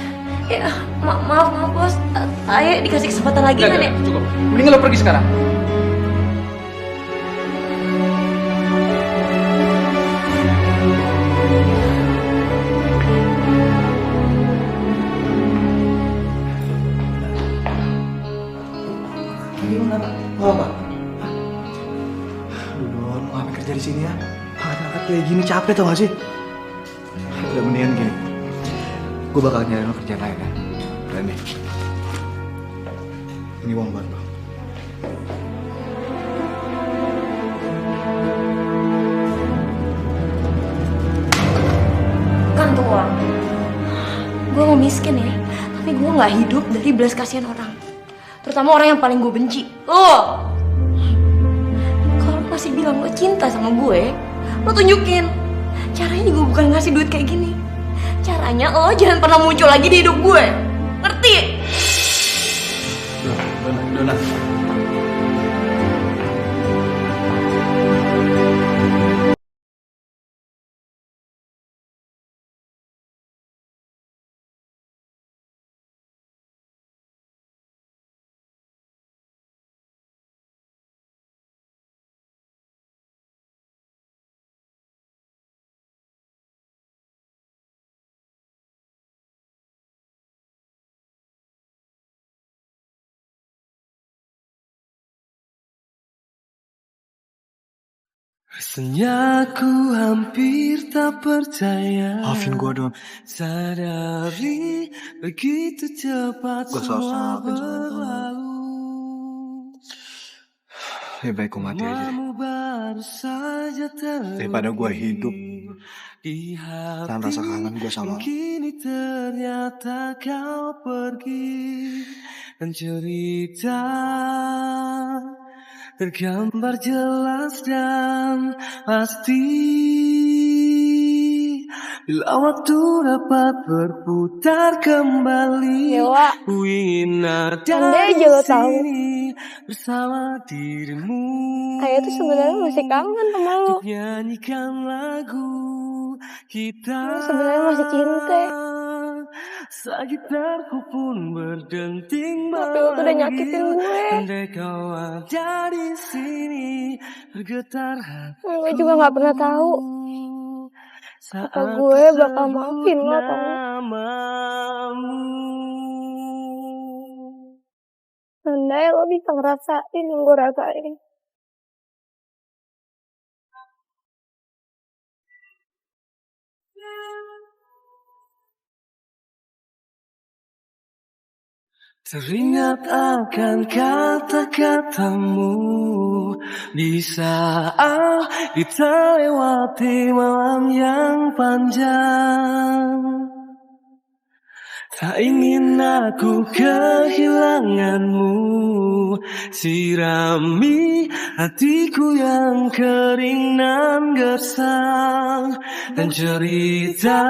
Speaker 8: Ya, maaf bos. Ayah dikasih kesempatan lagi kan ya?
Speaker 5: Cukup. Mendingan lo pergi sekarang.
Speaker 3: Gimana? Mau apa? Aduh Don, mau apa kerja di sini ya? Angkat kayak gini capek tau gak sih? Udah mendingan gini. Gue bakal nyari lo kerjaan lain ya. Dan nih. Ini uang buat lo.
Speaker 8: Kan tuh uang. Gue mau miskin ya, tapi gue gak hidup dari belas kasihan orang. Terutama orang yang paling gue benci. Lo! Kalau masih bilang lo cinta sama gue, lo tunjukin. Caranya juga bukan ngasih duit kayak gini. Caranya lo jangan pernah muncul lagi di hidup gue. Ngerti?
Speaker 3: Dona.
Speaker 12: Rasanya ku hampir tak percaya.
Speaker 3: Maafin gue Don.
Speaker 12: Sadari begitu cepat
Speaker 3: Gue
Speaker 12: semua
Speaker 3: maafin sama lo.
Speaker 12: berlalu.
Speaker 3: Lebih baik gue mati aja deh.
Speaker 12: Kamu baru saja
Speaker 3: Daripada gue hidup
Speaker 12: di
Speaker 3: dan rasa kangen gue sama lo.
Speaker 12: kini ternyata kau pergi dan cerita tergambar jelas dan pasti bila waktu dapat berputar kembali.
Speaker 1: Dewa,
Speaker 12: Ku ingin ada
Speaker 1: andai
Speaker 12: di
Speaker 1: aja lo tahu,
Speaker 12: sini bersama dirimu.
Speaker 1: Ayah tuh sebenarnya masih kangen sama lo.
Speaker 12: Untuk nyanyikan lagu kita.
Speaker 1: Lo sebenarnya masih cinta.
Speaker 12: Sekitarku pun berdenting
Speaker 1: Tapi lo tuh udah nyakitin gue.
Speaker 12: andai kau ada di sini bergetar hati.
Speaker 1: Gue juga gak pernah tahu apa gue bakal maafin lo atau enggak. Andai lo bisa ngerasain yang gue rasain.
Speaker 12: Teringat akan kata-katamu di saat kita lewati malam yang panjang. Tak ingin aku kehilanganmu, sirami hatiku yang kering dan gersang, dan cerita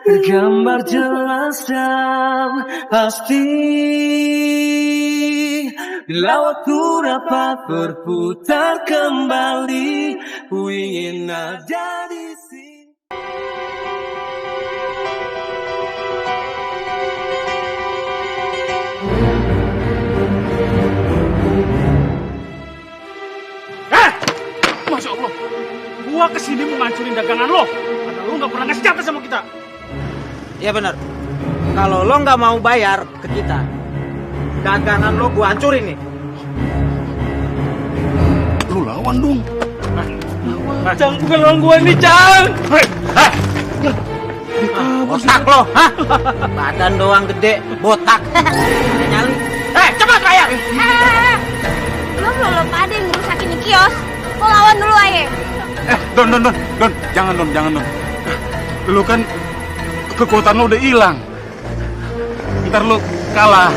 Speaker 12: tergambar jelas dan pasti bila waktu dapat berputar kembali. Ku ingin ada di sini.
Speaker 7: Masya Allah, gua kesini mau ngancurin dagangan lo. Karena lo gak pernah ngasih jatah sama kita.
Speaker 9: Iya benar. Kalau lo nggak mau bayar ke kita, dagangan lo gua hancurin nih.
Speaker 6: Lu lawan dong.
Speaker 7: Cang, bukan lawan gua ini, Cang.
Speaker 9: Botak lo, hah? Badan doang gede, botak. Nyali. Cepat bayar.
Speaker 1: Lo belum ada yang ngerusakin di kios. Lo lawan dulu aja.
Speaker 6: Don, jangan Don. Lu kan kekuatan lu udah hilang. Ntar lu kalah.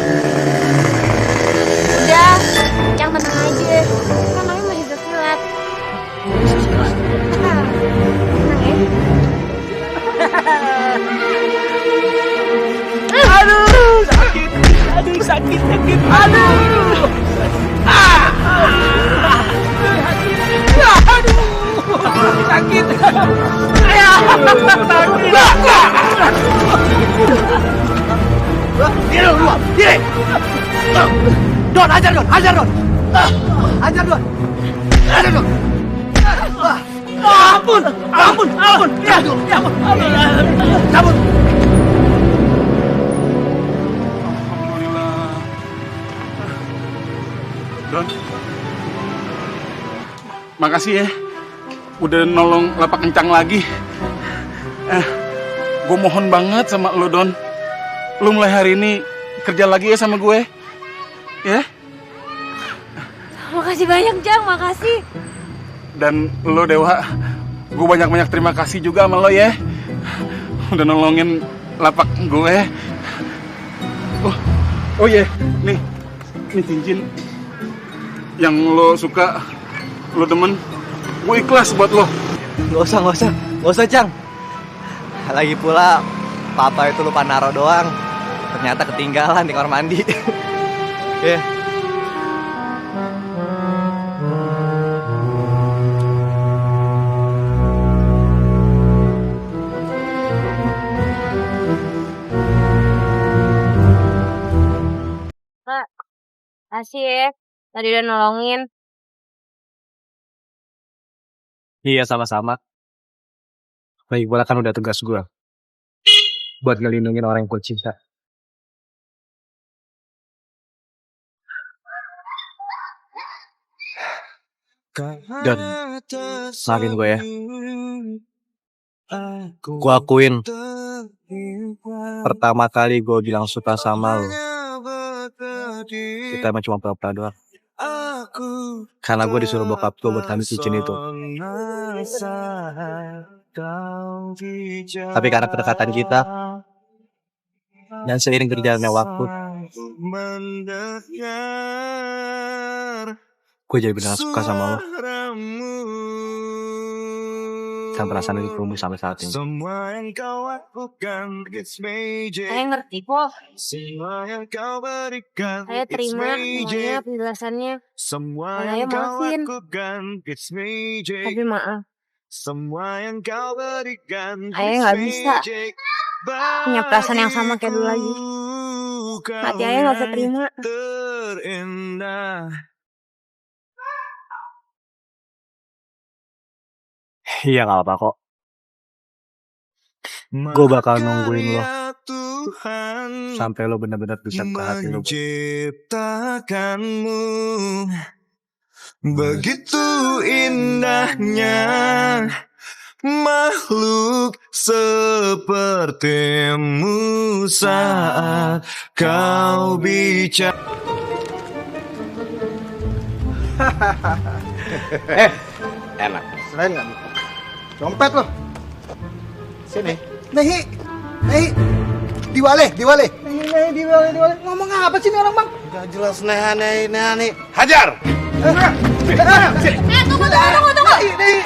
Speaker 1: Udah, Cang tenang aja. Kan namanya masih tersilat. Tenang ya.
Speaker 7: Aduh, sakit. Aduh, sakit. Aduh. Sakit.
Speaker 3: Diri. Don, ajar Don. Ajar Don.
Speaker 7: Ampun. Ya, ampun.
Speaker 3: Cabut.
Speaker 6: Don, makasih ya, udah nolong lapak kencang lagi. Gue mohon banget sama lo Don, lo mulai hari ini kerja lagi ya sama gue, ya.
Speaker 10: Makasih banyak, Cang, makasih.
Speaker 6: Dan lo Dewa, gue banyak terima kasih juga sama lo ya, udah nolongin lapak gue. Oh iya, nih cincin yang lo suka, lo demen, gue ikhlas buat lo.
Speaker 3: Nggak usah Cang. Lagi pula papa itu lupa naro doang. Ternyata ketinggalan di kamar mandi. Ya.
Speaker 1: Kak, kasih ya. Tadi udah nolongin.
Speaker 9: Iya sama-sama. Lagi pula kan udah tugas gue buat ngelindungin orang yang gue cinta.
Speaker 3: Dan maafin gue ya. Gue akuin pertama kali gue bilang suka sama lo, kita emang cuma pura-pura doang. Karena gue disuruh bokap gue buat ngambil cincin itu. Tapi karena kedekatan kita dan seiring berjalannya waktu, gue jadi benar suka sama lo. Dan perasaan itu tumbuh sampai saat ini.
Speaker 1: Saya ngerti kok. Saya terima semuanya penjelasannya. Saya maafin. Tapi maaf. Ayah nggak bisa punya perasaan yang sama kayak dulu lagi. Hati ayah nggak bisa terima.
Speaker 3: Iya gak apa kok. Gue bakal nungguin lo sampai lo benar-benar bisa ke hati lo.
Speaker 12: Menciptakanmu begitu indahnya makhluk sepertimu saat kau bicara.
Speaker 3: Enak.
Speaker 4: Selain nggak? Dompet lo. Sini. Nih. Diwale. Nih, diwale. Ngomong apa sih nih orang bang?
Speaker 9: Gak jelas nih. Hajar!
Speaker 1: Tunggu.
Speaker 4: Nih.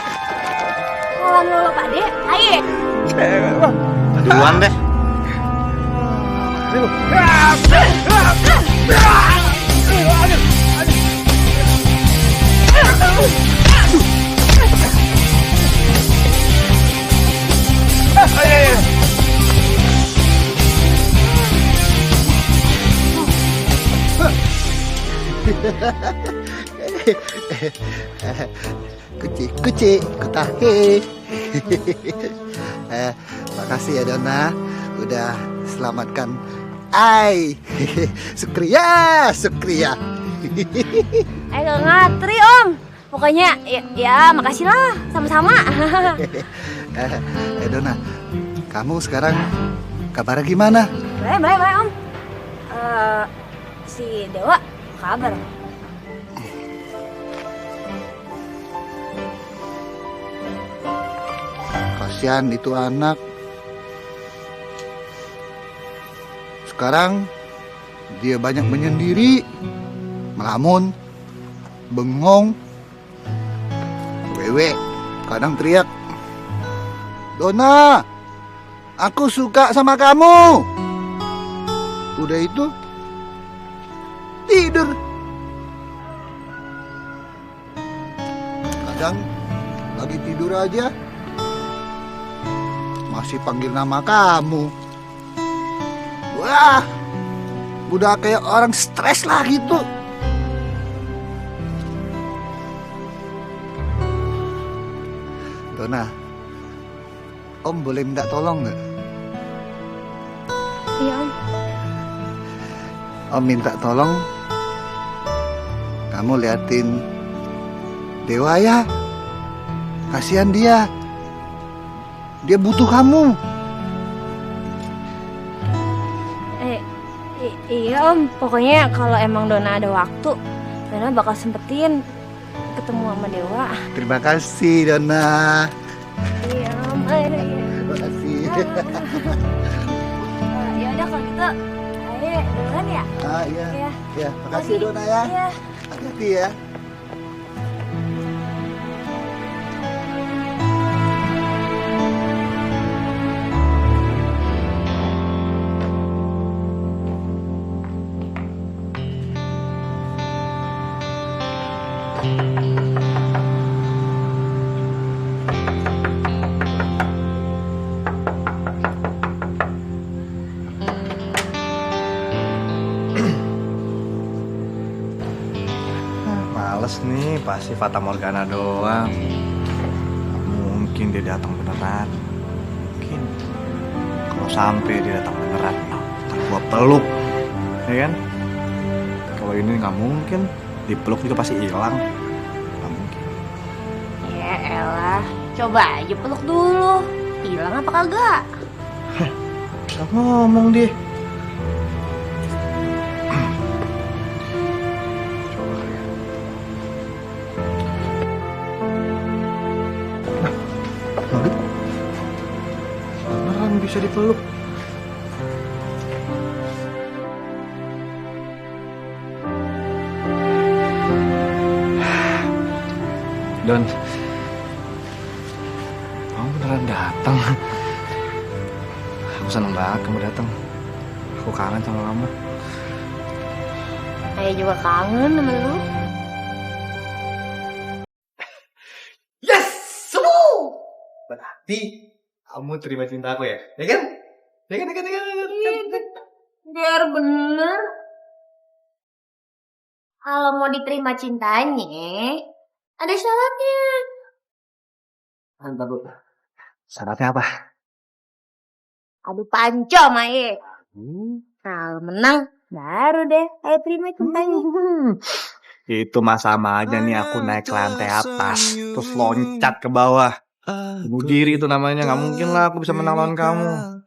Speaker 1: Salam dulu Pak De. Ayo.
Speaker 3: Duluan deh.
Speaker 4: Kuci, kutahe. Makasih ya Dona, udah selamatkan Ai. Sukriya.
Speaker 1: Ayo ngatri Om. Pokoknya ya makasih lah, sama-sama.
Speaker 4: Dona, kamu sekarang kabarnya gimana?
Speaker 1: Baik Om. Si Dewa kabar.
Speaker 4: Kasihan itu anak. Sekarang dia banyak menyendiri, melamun, bengong. Wewe kadang teriak, "Dona, aku suka sama kamu." Udah itu tidur. Kadang lagi tidur aja masih panggil nama kamu. Wah, udah kayak orang stres lah gitu. Dona, Om boleh minta tolong nggak?
Speaker 1: Iya Om.
Speaker 4: Om minta tolong, kamu liatin Dewa ya. Kasihan dia. Dia butuh kamu.
Speaker 1: Iya Om, pokoknya kalau emang Dona ada waktu, Dona bakal sempetin ketemu sama Dewa.
Speaker 4: Terima kasih Dona.
Speaker 1: Iya Om, iya.
Speaker 4: Terima kasih.
Speaker 1: Ya udah kalau gitu, ayo duluan ya.
Speaker 4: Iya. Ya, makasih Dona ya.
Speaker 1: Iya.
Speaker 4: Hati-hati ya.
Speaker 2: Males nih, pasti Fata Morgana doang. Mungkin dia datang beneran. Mungkin. Kalau sampai dia datang beneran, ntar gua peluk, ya kan? Kalau ini nggak mungkin, dipeluk juga pasti hilang. Nggak mungkin.
Speaker 1: Coba aja peluk dulu. Hilang apa kagak?
Speaker 3: Gak ngomong dia. Beneran bisa dipeluk. Don, kamu beneran datang. Aku seneng banget kamu datang. Aku kangen sama kamu.
Speaker 1: Saya juga kangen sama lu.
Speaker 3: Yes, semua. Berarti kamu terima cinta aku ya? Ya kan? Ya kan?
Speaker 1: Biar bener. Kalau mau diterima cintanya, ada syaratnya.
Speaker 3: Mantap, Bu. Syaratnya apa?
Speaker 1: Adu panco, Mae. Kalau menang, baru deh saya terima cintanya.
Speaker 3: Itu mah sama aja nih aku naik ke lantai atas, terus loncat ke bawah. Bunuh diri itu namanya, nggak mungkin lah aku bisa menang lawan kamu.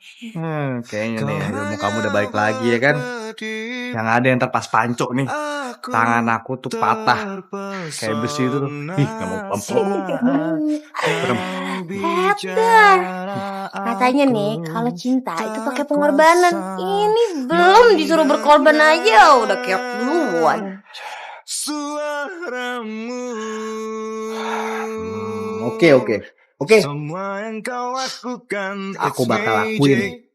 Speaker 3: Kayaknya nih ilmu kamu udah balik lagi ya kan? Yang ada yang terpas panco nih, tangan aku tuh patah kayak besi itu tuh. Ih, nggak mau pempel.
Speaker 1: Hebat. Katanya nih kalau cinta itu pakai pengorbanan. Ini belum disuruh berkorban aja udah kayak duluan.
Speaker 3: Oke. Aku bakal lakuin.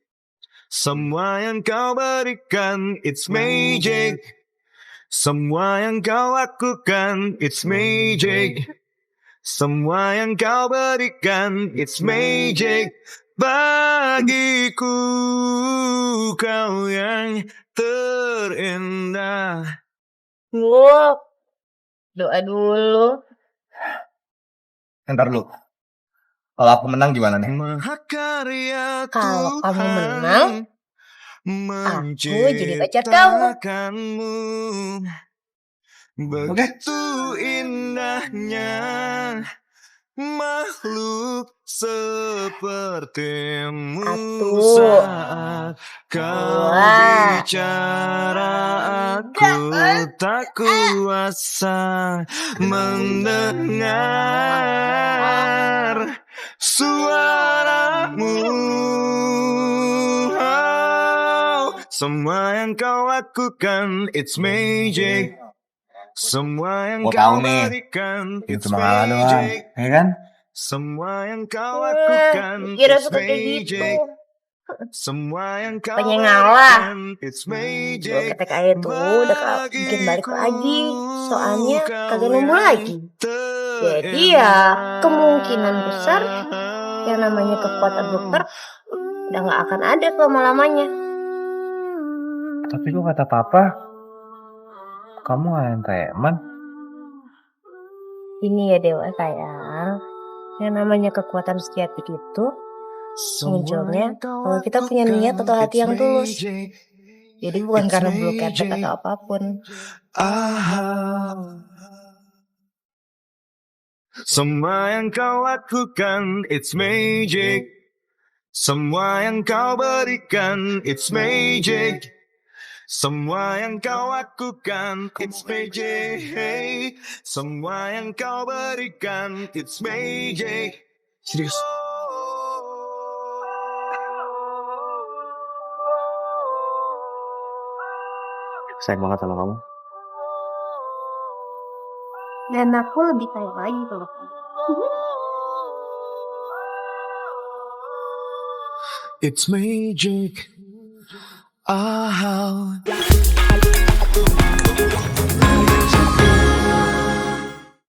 Speaker 13: Semua yang kau berikan, it's magic. Semua yang kau lakukan, it's magic. Semua yang kau berikan, it's magic. Bagiku kau yang terindah.
Speaker 1: Loh, doa dulu.
Speaker 3: Ntar dulu. Kalau aku menang gimana nih?
Speaker 1: Kalau kamu menang, aku jadi pacar kamu.
Speaker 13: Begitu indahnya makhluk sepertimu saat kau bicara aku tak kuasa mendengar suaramu. Semua yang kau lakukan it's magic. Semua yang kau berikan
Speaker 3: itu mengalah doang, ya kan?
Speaker 13: Semua yang kau lakukan it's magic. Semua yang kau berikan it's magic.
Speaker 1: Ketek air tuh udah bikin balik lagi, soalnya kagak numbuh lagi. Jadi ya kemungkinan besar yang namanya kekuatan dokter udah gak akan ada selama-lamanya.
Speaker 3: Tapi kok kata papa kamu yang preman?
Speaker 1: Ini ya Dewa sayang, yang namanya kekuatan sejati itu munculnya kalau kita punya niat atau hati yang tulus. Jadi bukan karena blue ketek atau apapun.
Speaker 13: Semua yang kau lakukan it's magic. Semua yang kau berikan it's magic. Semua yang kau lakukan it's magic. Semua yang kau berikan it's magic.
Speaker 3: Serius? Sayang banget sama kamu.
Speaker 1: Dan aku lebih sayang lagi kalau kamu.
Speaker 13: It's magic.